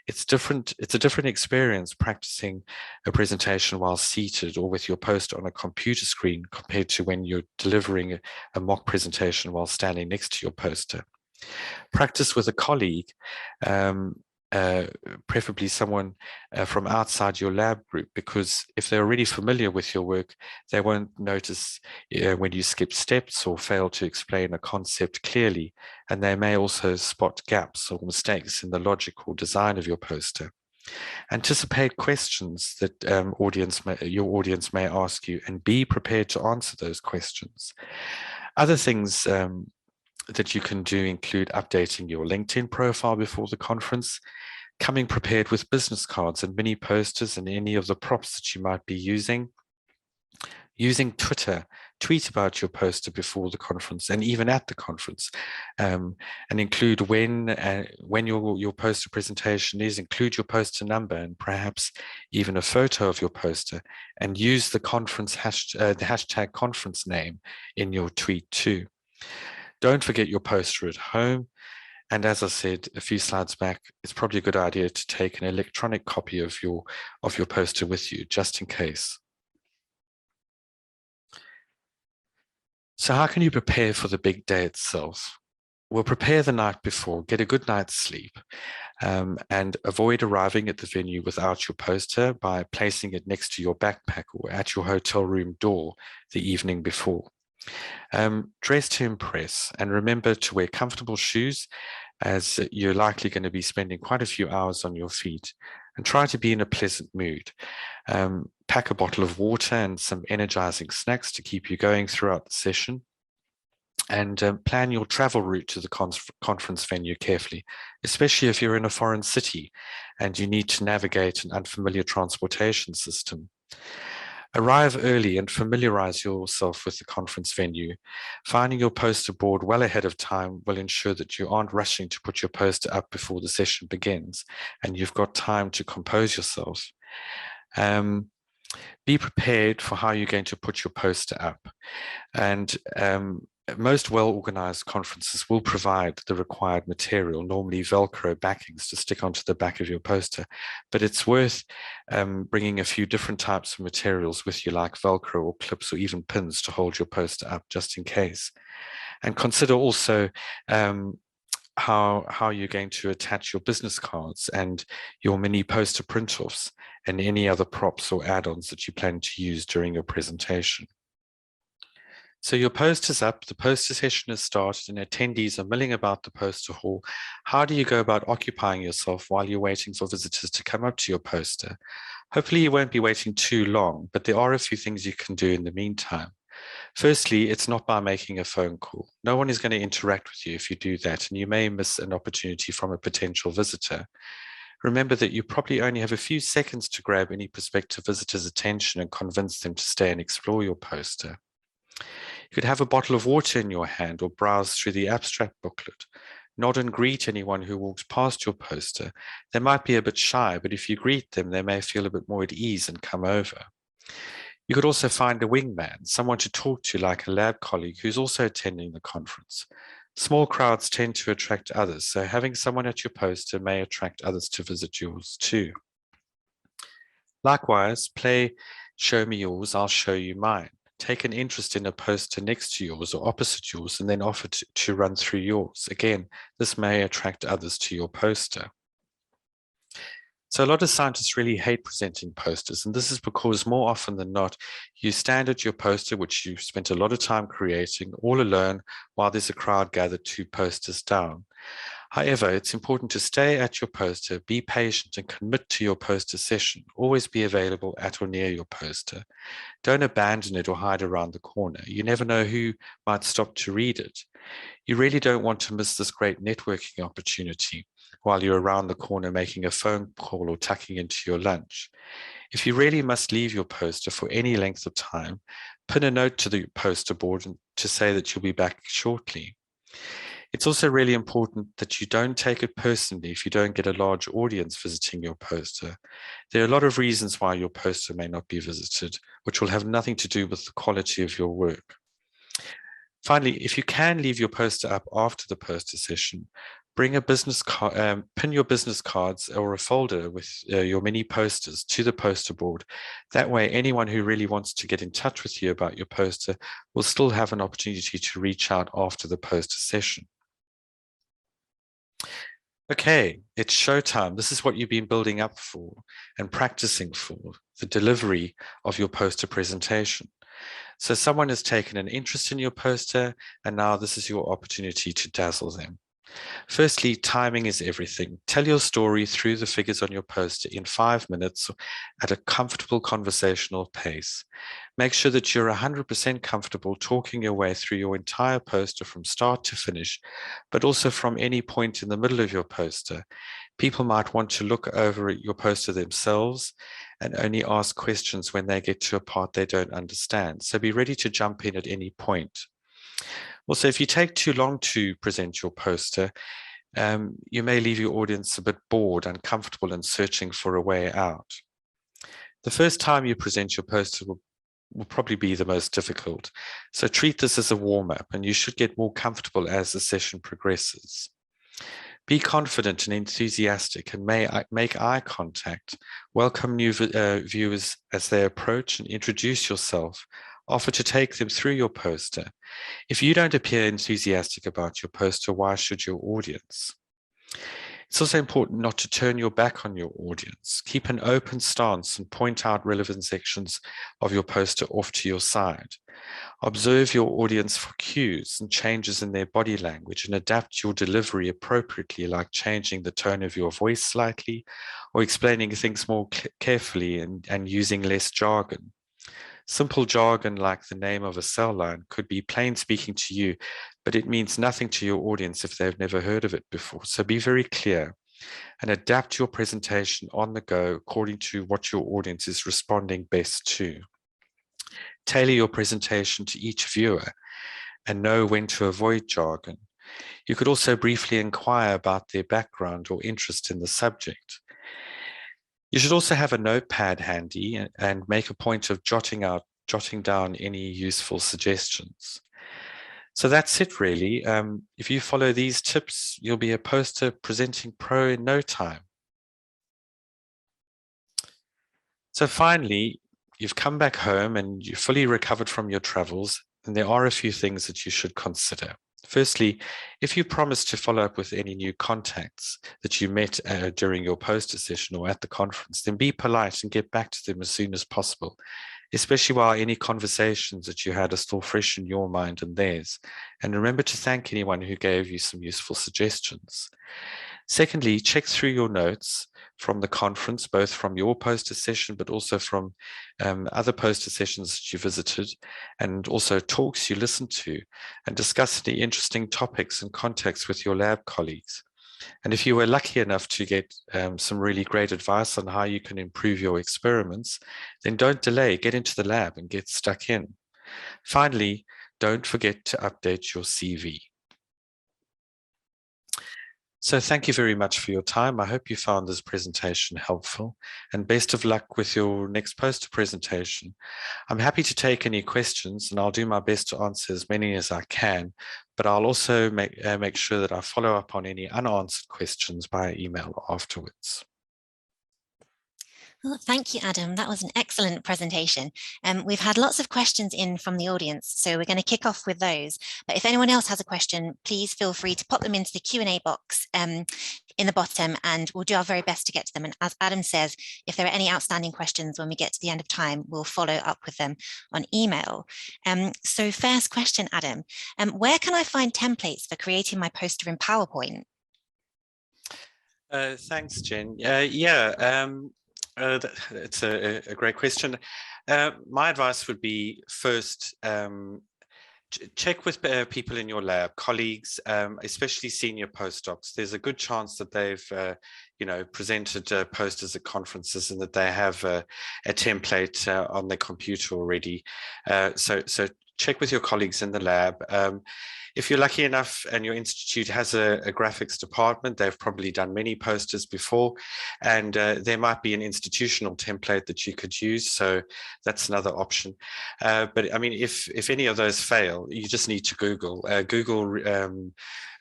It's a different experience practicing a presentation while seated or with your poster on a computer screen compared to when you're delivering a mock presentation while standing next to your poster. Practice with a colleague, preferably someone from outside your lab group, because if they're already familiar with your work, they won't notice when you skip steps or fail to explain a concept clearly, and they may also spot gaps or mistakes in the logic or design of your poster. Anticipate questions that your audience may ask you, and be prepared to answer those questions. Other things that you can do include updating your LinkedIn profile before the conference, coming prepared with business cards and mini posters and any of the props that you might be using Twitter, tweet about your poster before the conference and even at the conference, and include when your poster presentation is, include your poster number and perhaps even a photo of your poster, and use the hashtag conference name in your tweet too. Don't forget your poster at home. And as I said a few slides back, it's probably a good idea to take an electronic copy of your poster with you, just in case. So how can you prepare for the big day itself? Well, prepare the night before, get a good night's sleep, and avoid arriving at the venue without your poster by placing it next to your backpack or at your hotel room door the evening before. Dress to impress, and remember to wear comfortable shoes, as you're likely going to be spending quite a few hours on your feet, and try to be in a pleasant mood. Pack a bottle of water and some energizing snacks to keep you going throughout the session, and plan your travel route to the conference venue carefully, especially if you're in a foreign city and you need to navigate an unfamiliar transportation system. Arrive early and familiarize yourself with the conference venue. Finding your poster board well ahead of time will ensure that you aren't rushing to put your poster up before the session begins and you've got time to compose yourself. Be prepared for how you're going to put your poster up. And most well-organized conferences will provide the required material, normally Velcro backings to stick onto the back of your poster. But it's worth bringing a few different types of materials with you, like Velcro or clips or even pins to hold your poster up just in case. And consider also how you're going to attach your business cards and your mini poster print-offs and any other props or add-ons that you plan to use during your presentation. So your poster's up, the poster session has started, and attendees are milling about the poster hall. How do you go about occupying yourself while you're waiting for visitors to come up to your poster? Hopefully you won't be waiting too long, but there are a few things you can do in the meantime. Firstly, it's not by making a phone call. No one is going to interact with you if you do that, and you may miss an opportunity from a potential visitor. Remember that you probably only have a few seconds to grab any prospective visitor's attention and convince them to stay and explore your poster. You could have a bottle of water in your hand or browse through the abstract booklet. Nod and greet anyone who walks past your poster. They might be a bit shy, but if you greet them, they may feel a bit more at ease and come over. You could also find a wingman, someone to talk to like a lab colleague who's also attending the conference. Small crowds tend to attract others, so having someone at your poster may attract others to visit yours too. Likewise, play Show Me Yours, I'll Show You Mine. Take an interest in a poster next to yours or opposite yours and then offer to run through yours. Again, this may attract others to your poster. So a lot of scientists really hate presenting posters, and this is because more often than not, you stand at your poster, which you've spent a lot of time creating, all alone, while there's a crowd gathered 2 posters down. However, it's important to stay at your poster, be patient, and commit to your poster session. Always be available at or near your poster. Don't abandon it or hide around the corner. You never know who might stop to read it. You really don't want to miss this great networking opportunity while you're around the corner making a phone call or tucking into your lunch. If you really must leave your poster for any length of time, pin a note to the poster board to say that you'll be back shortly. It's also really important that you don't take it personally if you don't get a large audience visiting your poster. There are a lot of reasons why your poster may not be visited, which will have nothing to do with the quality of your work. Finally, if you can leave your poster up after the poster session, bring a business card, pin your business cards or a folder with your mini posters to the poster board. That way, anyone who really wants to get in touch with you about your poster will still have an opportunity to reach out after the poster session. Okay, it's showtime. This is what you've been building up for and practicing for, the delivery of your poster presentation. So someone has taken an interest in your poster, and now this is your opportunity to dazzle them. Firstly, timing is everything. Tell your story through the figures on your poster in 5 minutes at a comfortable conversational pace. Make sure that you're 100% comfortable talking your way through your entire poster from start to finish, but also from any point in the middle of your poster. People might want to look over at your poster themselves and only ask questions when they get to a part they don't understand. So be ready to jump in at any point. Also, if you take too long to present your poster, you may leave your audience a bit bored, uncomfortable, and searching for a way out. The first time you present your poster will probably be the most difficult. So treat this as a warm-up, and you should get more comfortable as the session progresses. Be confident and enthusiastic and make eye contact. Welcome new viewers as they approach and introduce yourself. Offer to take them through your poster. If you don't appear enthusiastic about your poster, why should your audience? It's also important not to turn your back on your audience. Keep an open stance and point out relevant sections of your poster off to your side. Observe your audience for cues and changes in their body language and adapt your delivery appropriately, like changing the tone of your voice slightly or explaining things more carefully and using less jargon. Simple jargon like the name of a cell line could be plain speaking to you, but it means nothing to your audience if they've never heard of it before. So be very clear and adapt your presentation on the go according to what your audience is responding best to. Tailor your presentation to each viewer and know when to avoid jargon. You could also briefly inquire about their background or interest in the subject. You should also have a notepad handy and make a point of jotting down any useful suggestions. So that's it really. If you follow these tips, you'll be a poster presenting pro in no time. So finally, you've come back home and you're fully recovered from your travels, and there are a few things that you should consider. Firstly, if you promise to follow up with any new contacts that you met during your poster session or at the conference, then be polite and get back to them as soon as possible, especially while any conversations that you had are still fresh in your mind and theirs. And remember to thank anyone who gave you some useful suggestions. Secondly, check through your notes from the conference, both from your poster session, but also from other poster sessions that you visited, and also talks you listened to, and discuss any interesting topics and contacts with your lab colleagues. And if you were lucky enough to get some really great advice on how you can improve your experiments, then don't delay, get into the lab and get stuck in. Finally, don't forget to update your CV. So thank you very much for your time. I hope you found this presentation helpful, and best of luck with your next poster presentation. I'm happy to take any questions, and I'll do my best to answer as many as I can, but I'll also make sure that I follow up on any unanswered questions by email afterwards. Well, thank you, Adam. That was an excellent presentation. We've had lots of questions in from the audience, so we're going to kick off with those. But if anyone else has a question, please feel free to pop them into the Q&A box in the bottom, and we'll do our very best to get to them. And as Adam says, if there are any outstanding questions when we get to the end of time, we'll follow up with them on email. So first question, Adam, where can I find templates for creating my poster in PowerPoint? Thanks, Jen. It's a great question. My advice would be first, check with people in your lab, colleagues, especially senior postdocs. There's a good chance that they've, presented posters at conferences and that they have a template on their computer already. So check with your colleagues in the lab. If you're lucky enough and your institute has a graphics department, they've probably done many posters before, and there might be an institutional template that you could use. So that's another option. But I mean, if any of those fail, you just need to Google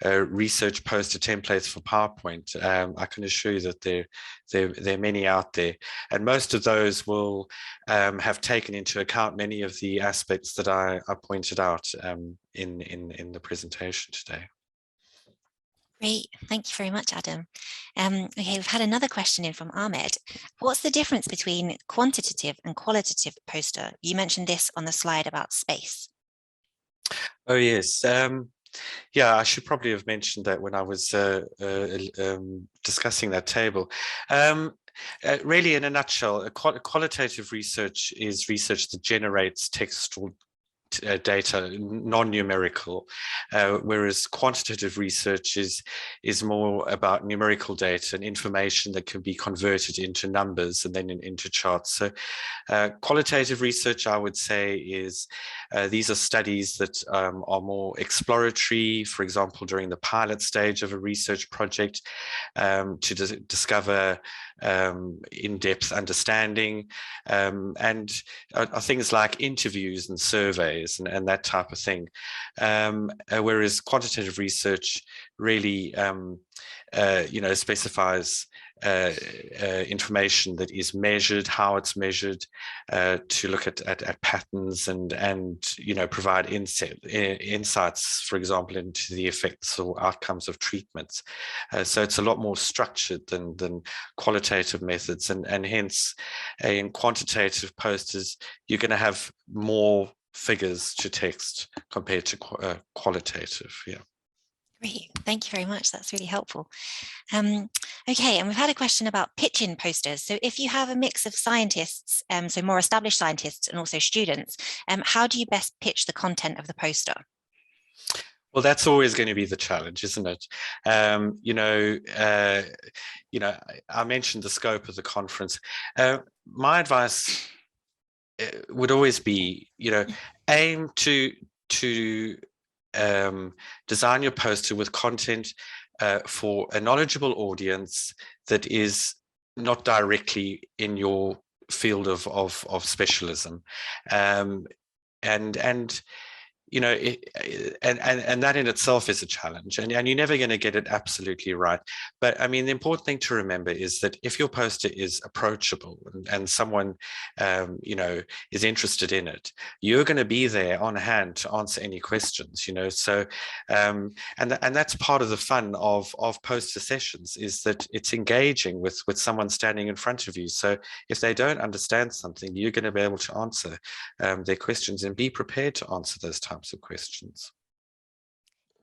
research poster templates for PowerPoint. I can assure you that there are many out there, and most of those will have taken into account many of the aspects that I pointed out in the presentation today. Great, thank you very much, Adam. Okay, we've had another question in from Ahmed. What's the difference between quantitative and qualitative poster? You mentioned this on the slide about space. Oh, yes. Yeah, I should probably have mentioned that when I was discussing that table. Really, in a nutshell, qualitative research is research that generates textual data, non-numerical, whereas quantitative research is more about numerical data and information that can be converted into numbers and then into charts. So qualitative research, I would say, is these are studies that are more exploratory, for example, during the pilot stage of a research project, to discover in-depth understanding, and are things like interviews and surveys and that type of thing. Whereas quantitative research really specifies information that is measured, how it's measured, to look at patterns and provide insights, for example, into the effects or outcomes of treatments. So it's a lot more structured than qualitative methods, and hence in quantitative posters you're going to have more figures to text compared to qualitative. Yeah. Great, thank you very much. That's really helpful. Okay, and we've had a question about pitching posters. So if you have a mix of scientists, so more established scientists and also students, how do you best pitch the content of the poster? Well, that's always going to be the challenge, isn't it? I mentioned the scope of the conference. My advice would always be, aim to design your poster with content for a knowledgeable audience that is not directly in your field of specialism, and and that in itself is a challenge, and you're never going to get it absolutely right. But I mean, the important thing to remember is that if your poster is approachable and someone is interested in it, you're going to be there on hand to answer any questions. So and that's part of the fun of poster sessions, is that it's engaging with someone standing in front of you. So if they don't understand something, you're going to be able to answer their questions and be prepared to answer those types of questions.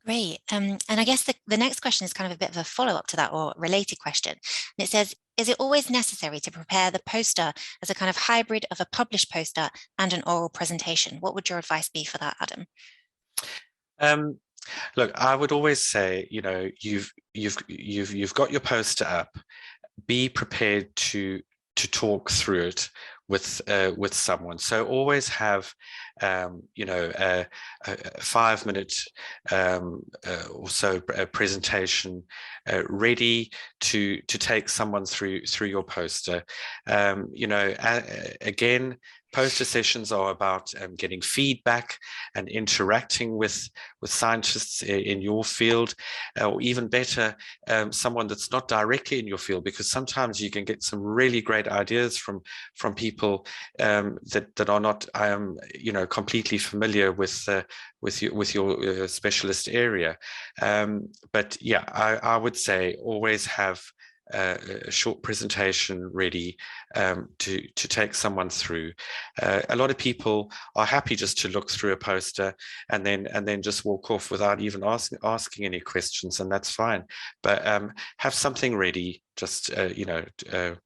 Great. And I guess the next question is kind of a bit of a follow-up to that, or related question. And it says, is it always necessary to prepare the poster as a kind of hybrid of a published poster and an oral presentation? What would your advice be for that, Adam? Look, I would always say, you've got your poster up. Be prepared to talk through it with someone. So always have a 5-minute or so presentation ready to take someone through your poster. Again, poster sessions are about getting feedback and interacting with scientists in your field, or even better, someone that's not directly in your field, because sometimes you can get some really great ideas from people that are not completely familiar with your specialist area. But yeah, I would say always have a short presentation ready to take someone through. A lot of people are happy just to look through a poster and then just walk off without even asking any questions, and that's fine. But have something ready, just to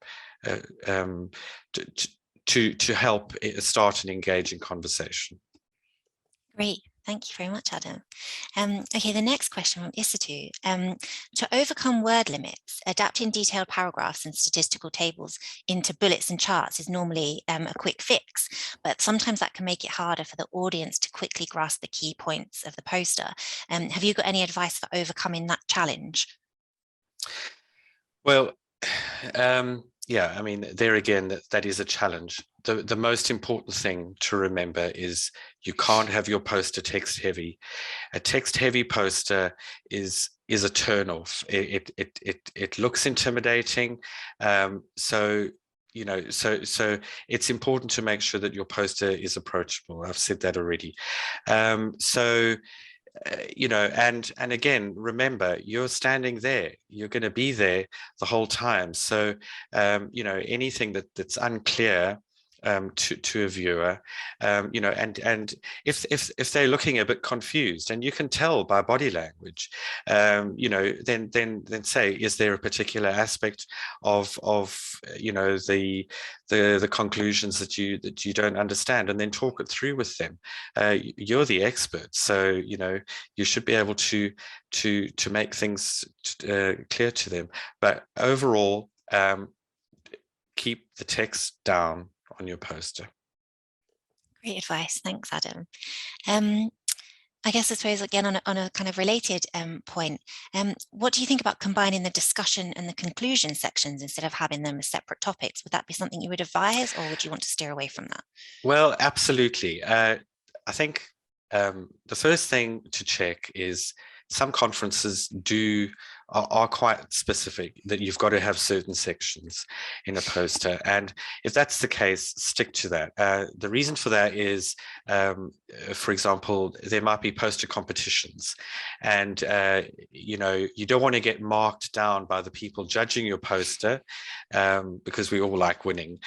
help start an engaging conversation. Great. Thank you very much, Adam. Okay, the next question from Isitu. To overcome word limits, adapting detailed paragraphs and statistical tables into bullets and charts is normally a quick fix, but sometimes that can make it harder for the audience to quickly grasp the key points of the poster. Have you got any advice for overcoming that challenge? Well, yeah, I mean, there again, that is a challenge. The most important thing to remember is you can't have your poster text heavy. A text heavy poster is a turnoff. It looks intimidating. So it's important to make sure that your poster is approachable. I've said that already. And again, remember, you're standing there, you're going to be there the whole time. So anything that's unclear to a viewer, and if they're looking a bit confused, and you can tell by body language, then say, is there a particular aspect of the conclusions that you don't understand, and then talk it through with them. You're the expert, so you should be able to make things clear to them. But overall, keep the text down on your poster. Great advice. Thanks, Adam. I guess I suppose, again, on a kind of related point, what do you think about combining the discussion and the conclusion sections instead of having them as separate topics? Would that be something you would advise, or would you want to steer away from that? Well, absolutely. I think the first thing to check is some conferences are quite specific, that you've got to have certain sections in a poster. And if that's the case, stick to that. The reason for that is, for example, there might be poster competitions, and you don't want to get marked down by the people judging your poster, because we all like winning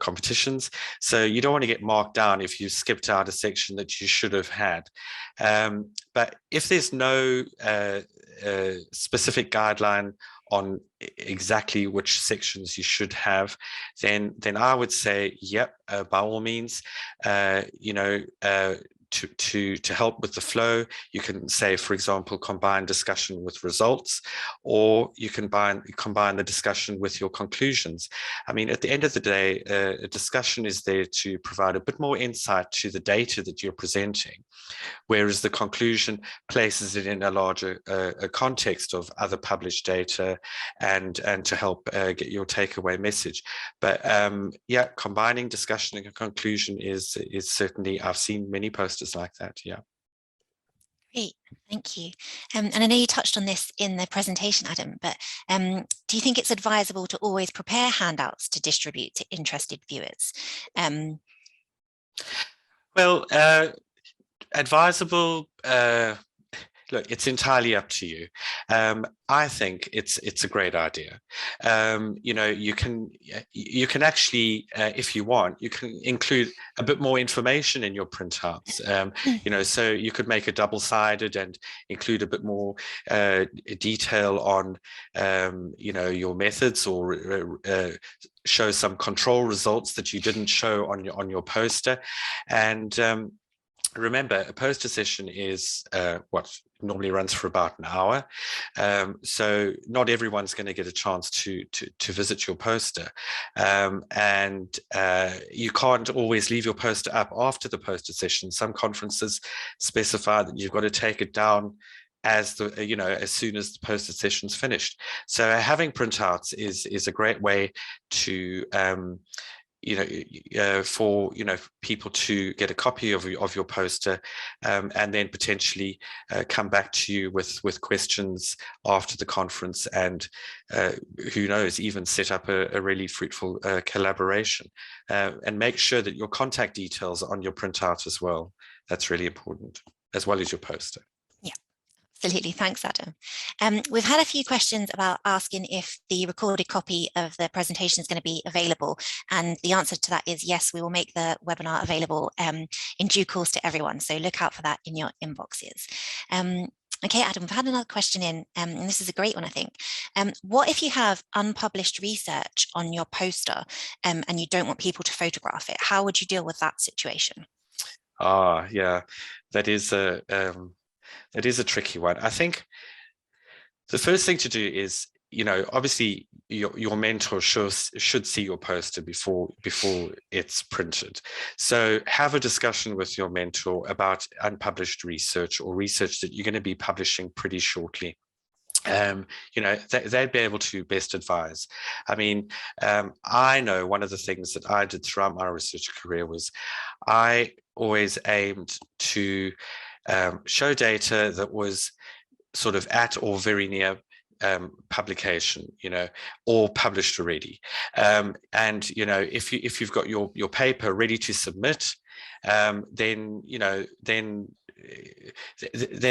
competitions. So you don't want to get marked down if you skipped out a section that you should have had. But if there's no specific guideline on exactly which sections you should have, then I would say, yep, by all means, to help with the flow. You can say, for example, combine discussion with results, or you can combine the discussion with your conclusions. I mean, at the end of the day, a discussion is there to provide a bit more insight to the data that you're presenting, whereas the conclusion places it in a larger context of other published data and to help get your takeaway message. But yeah, combining discussion and conclusion is certainly, I've seen many posters like that. Yeah. Great, thank you. And I know you touched on this in the presentation, Adam, but do you think it's advisable to always prepare handouts to distribute to interested viewers? Well, advisable, look, it's entirely up to you. I think it's a great idea. You know, you can actually, if you want, you can include a bit more information in your printouts. You know, so you could make a double-sided and include a bit more detail on, you know, your methods, or show some control results that you didn't show on your poster. And remember, a poster session is what normally runs for about an hour. So not everyone's going to get a chance to visit your poster. And you can't always leave your poster up after the poster session. Some conferences specify that you've got to take it down as the, you know, as soon as the poster session's finished. So having printouts is a great way to you know, for, you know, people to get a copy of your poster, and then potentially come back to you with questions after the conference, and who knows, even set up a really fruitful collaboration, and make sure that your contact details are on your printout as well. That's really important, as well as your poster. Yeah. Absolutely. Thanks, Adam. We've had a few questions about asking if the recorded copy of the presentation is going to be available. And the answer to that is yes, we will make the webinar available in due course to everyone. So look out for that in your inboxes. Okay, Adam, we've had another question in, and this is a great one, I think. What if you have unpublished research on your poster and you don't want people to photograph it? How would you deal with that situation? Yeah, that is a tricky one. I think the first thing to do is, you know, obviously your mentor should see your poster before it's printed. So have a discussion with your mentor about unpublished research, or research that you're going to be publishing pretty shortly. You know, they'd be able to best advise. I mean, I know one of the things that I did throughout my research career was I always aimed to show data that was sort of at or very near publication, you know, or published already. And, you know, if you've got your paper ready to submit, then, you know, then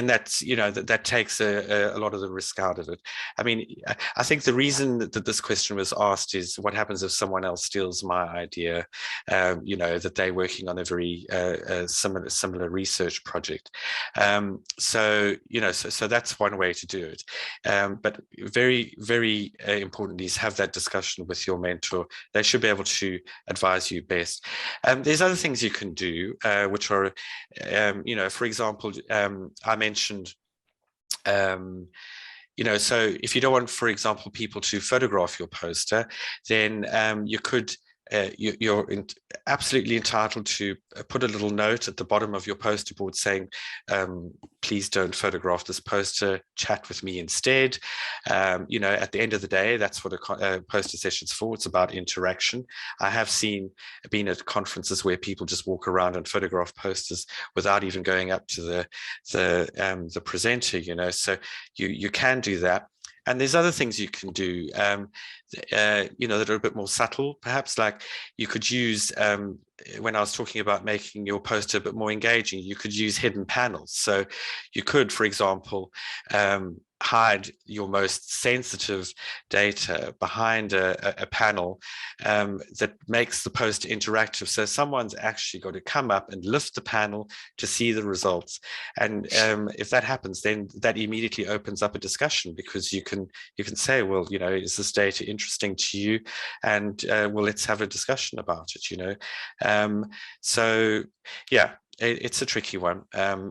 that's, you know, that takes a lot of the risk out of it. I mean, I think the reason that this question was asked is, what happens if someone else steals my idea, you know, that they're working on a very similar research project. So, you know, so that's one way to do it. But very, very importantly is have that discussion with your mentor. They should be able to advise you best. There's other things you can do, which are, you know, for example, I mentioned, you know, so if you don't want, for example, people to photograph your poster, then you could, you're absolutely entitled to put a little note at the bottom of your poster board saying, please don't photograph this poster, chat with me instead. You know, at the end of the day, that's what a poster session's for. It's about interaction. I have been at conferences where people just walk around and photograph posters without even going up to the presenter, you know, so you can do that. And there's other things you can do, you know, that are a bit more subtle, perhaps. Like you could use, when I was talking about making your poster a bit more engaging, you could use hidden panels. So you could, for example, hide your most sensitive data behind a panel that makes the poster interactive. So someone's actually got to come up and lift the panel to see the results. And if that happens, then that immediately opens up a discussion, because you can say, well, you know, is this data interesting to you? And well, let's have a discussion about it, you know. So yeah, it's a tricky one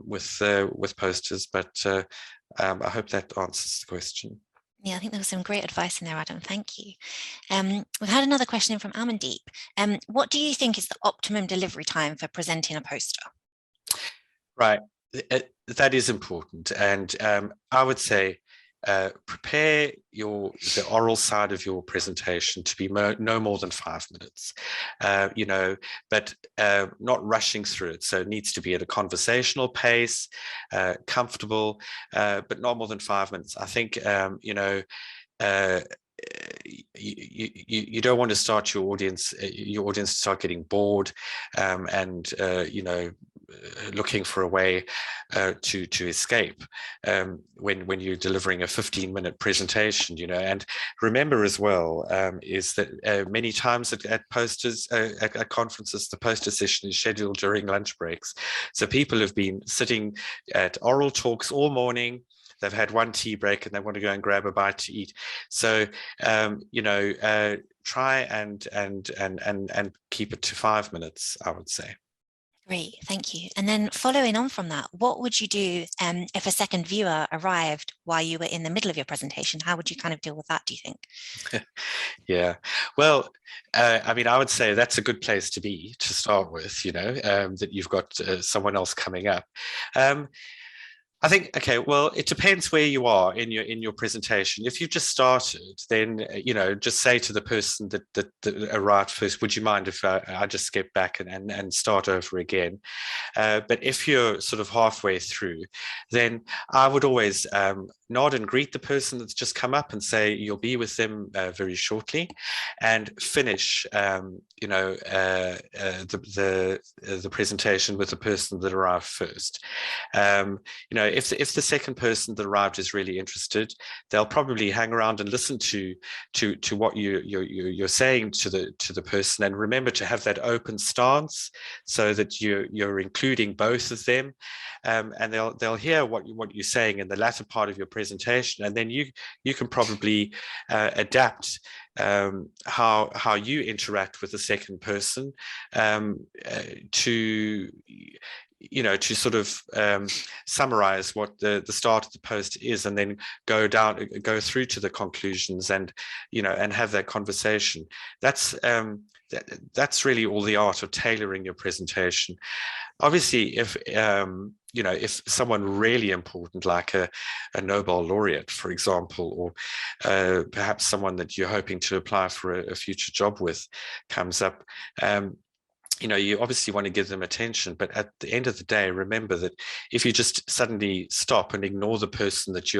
with posters, but I hope that answers the question. Yeah, I think there was some great advice in there, Adam. Thank you. We've had another question in from Amandeep. What do you think is the optimum delivery time for presenting a poster? Right, that is important, and I would say prepare the oral side of your presentation to be no more than 5 minutes, but not rushing through it. So it needs to be at a conversational pace, comfortable, but not more than 5 minutes. I think, you don't want to start your audience to start getting bored, and looking for a way to escape when you're delivering a 15-minute presentation, and remember as well is that many times at conferences, the poster session is scheduled during lunch breaks. So people have been sitting at oral talks all morning. They've had one tea break and they want to go and grab a bite to eat. So, try and keep it to 5 minutes, I would say. Great, thank you. And then following on from that, what would you do if a second viewer arrived while you were in the middle of your presentation? How would you kind of deal with that, do you think? Yeah, well, I mean, I would say that's a good place to be to start with, that you've got someone else coming up. I think, okay, well, it depends where you are in your presentation. If you've just started, then, just say to the person that arrived first, would you mind if I just skip back and start over again? But if you're sort of halfway through, then I would always nod and greet the person that's just come up and say you'll be with them very shortly, and finish the presentation with the person that arrived first. If the second person that arrived is really interested, they'll probably hang around and listen to what you're saying to the person, and remember to have that open stance so that you're including both of them, and they'll hear what you're saying in the latter part of your presentation, and then you can probably adapt how you interact with the second person to sort of summarize what the start of the post is, and then go through to the conclusions, and have that conversation. That's really all the art of tailoring your presentation. Obviously, if someone really important, like a Nobel laureate, for example, or perhaps someone that you're hoping to apply for a future job with, comes up, you obviously want to give them attention, but at the end of the day, remember that if you just suddenly stop and ignore the person that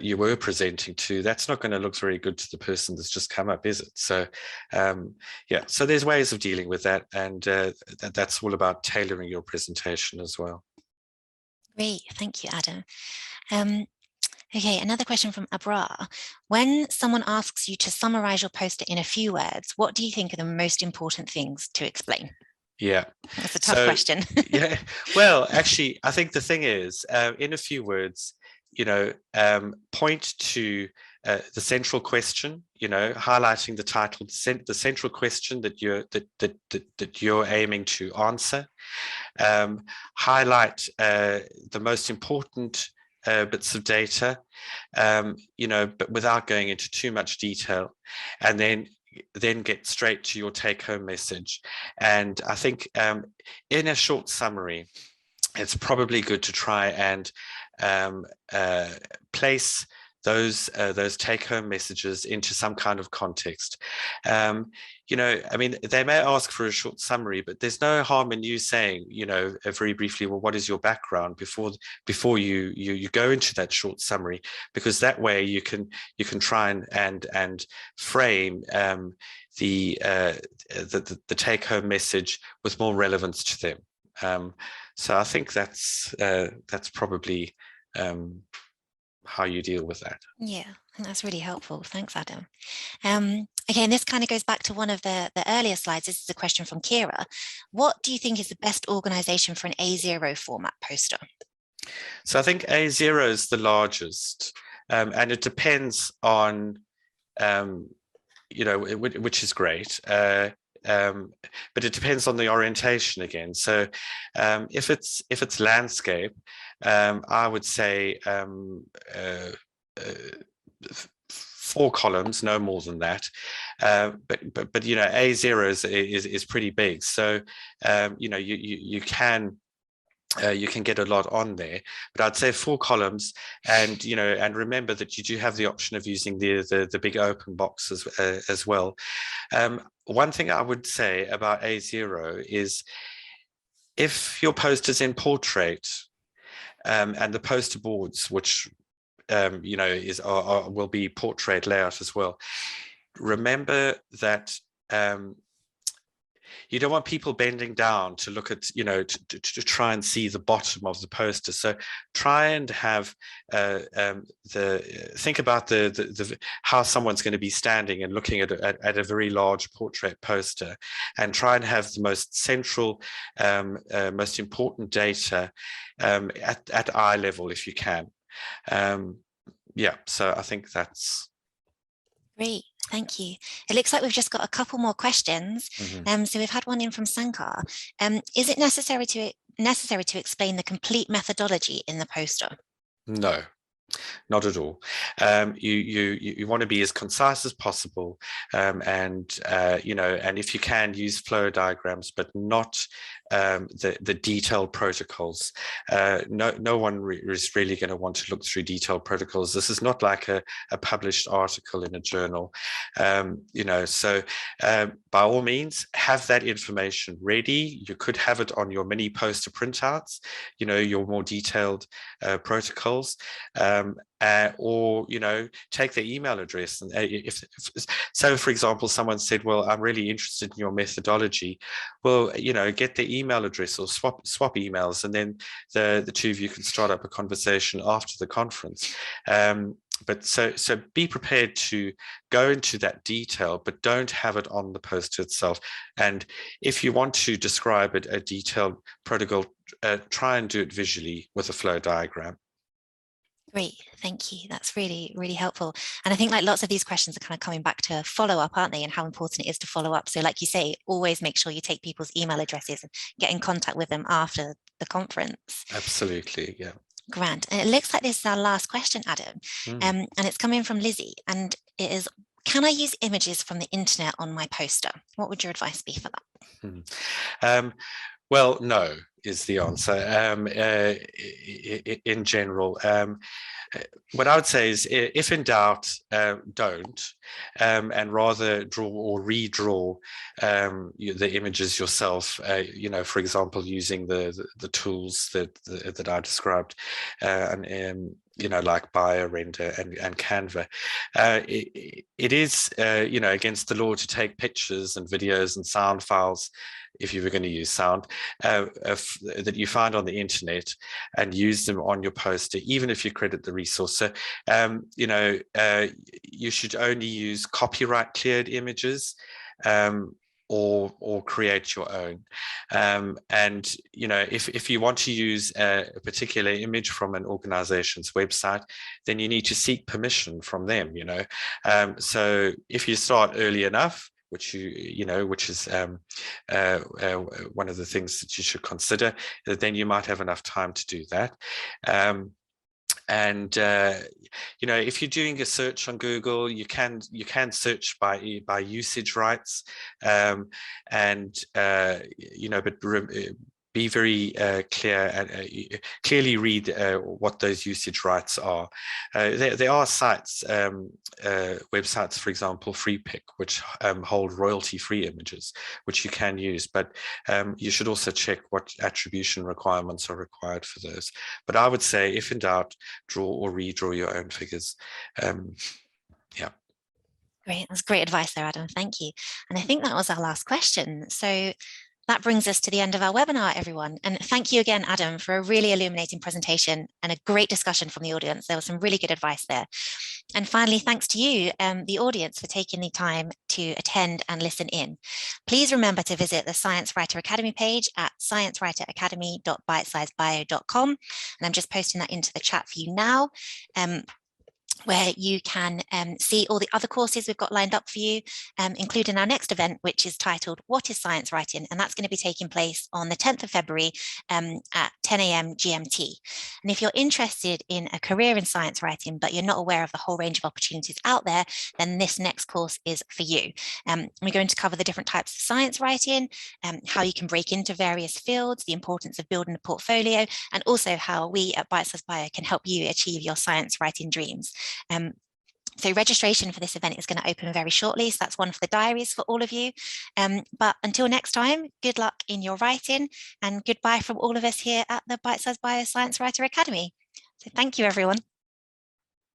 you were presenting to, that's not going to look very good to the person that's just come up, is it? So, so there's ways of dealing with that, and that's all about tailoring your presentation as well. Great, thank you, Adam. Okay, another question from Abrar. When someone asks you to summarize your poster in a few words, what do you think are the most important things to explain? Yeah, that's a tough question. Yeah, well, actually, I think the thing is, in a few words, point to the central question, highlighting the title, the central question that you're aiming to answer. Highlight the most important bits of data, but without going into too much detail, and then get straight to your take-home message. And I think in a short summary, it's probably good to try and place those take-home messages into some kind of context. I mean, they may ask for a short summary, but there's no harm in you saying, very briefly, well, what is your background before you go into that short summary, because that way you can try and frame the take-home message with more relevance to them. So I think that's probably how you deal with that. Yeah, I think that's really helpful. Thanks, Adam. Okay, and this kind of goes back to one of the earlier slides. This is a question from Kira. What do you think is the best organization for an A0 format poster? So I think A0 is the largest, and it depends on, which is great. but it depends on the orientation again. So if it's landscape, I would say 4 columns, no more than that. But you know, A0 is pretty big, so you know, you can get a lot on there, but I'd say 4 columns, and you know, and remember that you do have the option of using the big open box as well. One thing I would say about A0 is if your poster is in portrait, and the poster boards, which you know, will be portrait layout as well. Remember that you don't want people bending down to look at, you know, to try and see the bottom of the poster. So try and have think about the how someone's going to be standing and looking at a very large portrait poster, and try and have the most central, most important data at eye level if you can. Yeah, so I think that's great. Thank you. It looks like we've just got a couple more questions. So we've had one in from Sankar. Is it necessary to explain the complete methodology in the poster? No. Not at all. You want to be as concise as possible, and you know, and if you can, use flow diagrams, but not the detailed protocols. No one is really going to want to look through detailed protocols. This is not like a published article in a journal, you know. So by all means, have that information ready. You could have it on your mini poster printouts, you know, your more detailed protocols. Or, you know, take their email address. And so, for example, someone said, well, I'm really interested in your methodology. Well, you know, get their email address or swap emails, and then the two of you can start up a conversation after the conference. But so be prepared to go into that detail, but don't have it on the poster itself. And if you want to describe a detailed protocol, try and do it visually with a flow diagram. Great, thank you. That's really, really helpful. And I think like lots of these questions are kind of coming back to follow up, aren't they? And how important it is to follow up. So like you say, always make sure you take people's email addresses and get in contact with them after the conference. Absolutely, yeah. Grant. And it looks like this is our last question, Adam. And it's coming from Lizzie. And it is, can I use images from the internet on my poster? What would your advice be for that? Well, no is the answer. In general, what I would say is, if in doubt, don't, and rather draw or redraw the images yourself. You know, for example, using the tools that I described, and you know, like BioRender and Canva. It is, you know, against the law to take pictures and videos and sound files, if you were going to use sound, that you find on the internet and use them on your poster, even if you credit the resource. So, you know, you should only use copyright cleared images, or create your own. And, you know, if you want to use a particular image from an organization's website, then you need to seek permission from them, you know. So if you start early enough, which which is one of the things that you should consider, then you might have enough time to do that. And you know, if you're doing a search on Google, you can search by usage rights, and you know, but be very clear and clearly read what those usage rights are. There are sites, websites, for example, FreePic, which hold royalty-free images, which you can use, but you should also check what attribution requirements are required for those. But I would say, if in doubt, draw or redraw your own figures. Yeah. Great, that's great advice there, Adam. Thank you. And I think that was our last question. So that brings us to the end of our webinar, everyone. And thank you again, Adam, for a really illuminating presentation and a great discussion from the audience. There was some really good advice there. And finally, thanks to you, the audience, for taking the time to attend and listen in. Please remember to visit the Science Writer Academy page at sciencewriteracademy.bitesizebio.com. And I'm just posting that into the chat for you now. where you can see all the other courses we've got lined up for you, including our next event, which is titled What is Science Writing? And that's going to be taking place on the 10th of February at 10 a.m. GMT. And if you're interested in a career in science writing, but you're not aware of the whole range of opportunities out there, then this next course is for you. We're going to cover the different types of science writing, how you can break into various fields, the importance of building a portfolio, and also how we at Bite Size Bio can help you achieve your science writing dreams. So registration for this event is going to open very shortly. So that's one for the diaries for all of you. But until next time, good luck in your writing, and goodbye from all of us here at the Bite Size Bio Science Writer Academy. So thank you, everyone.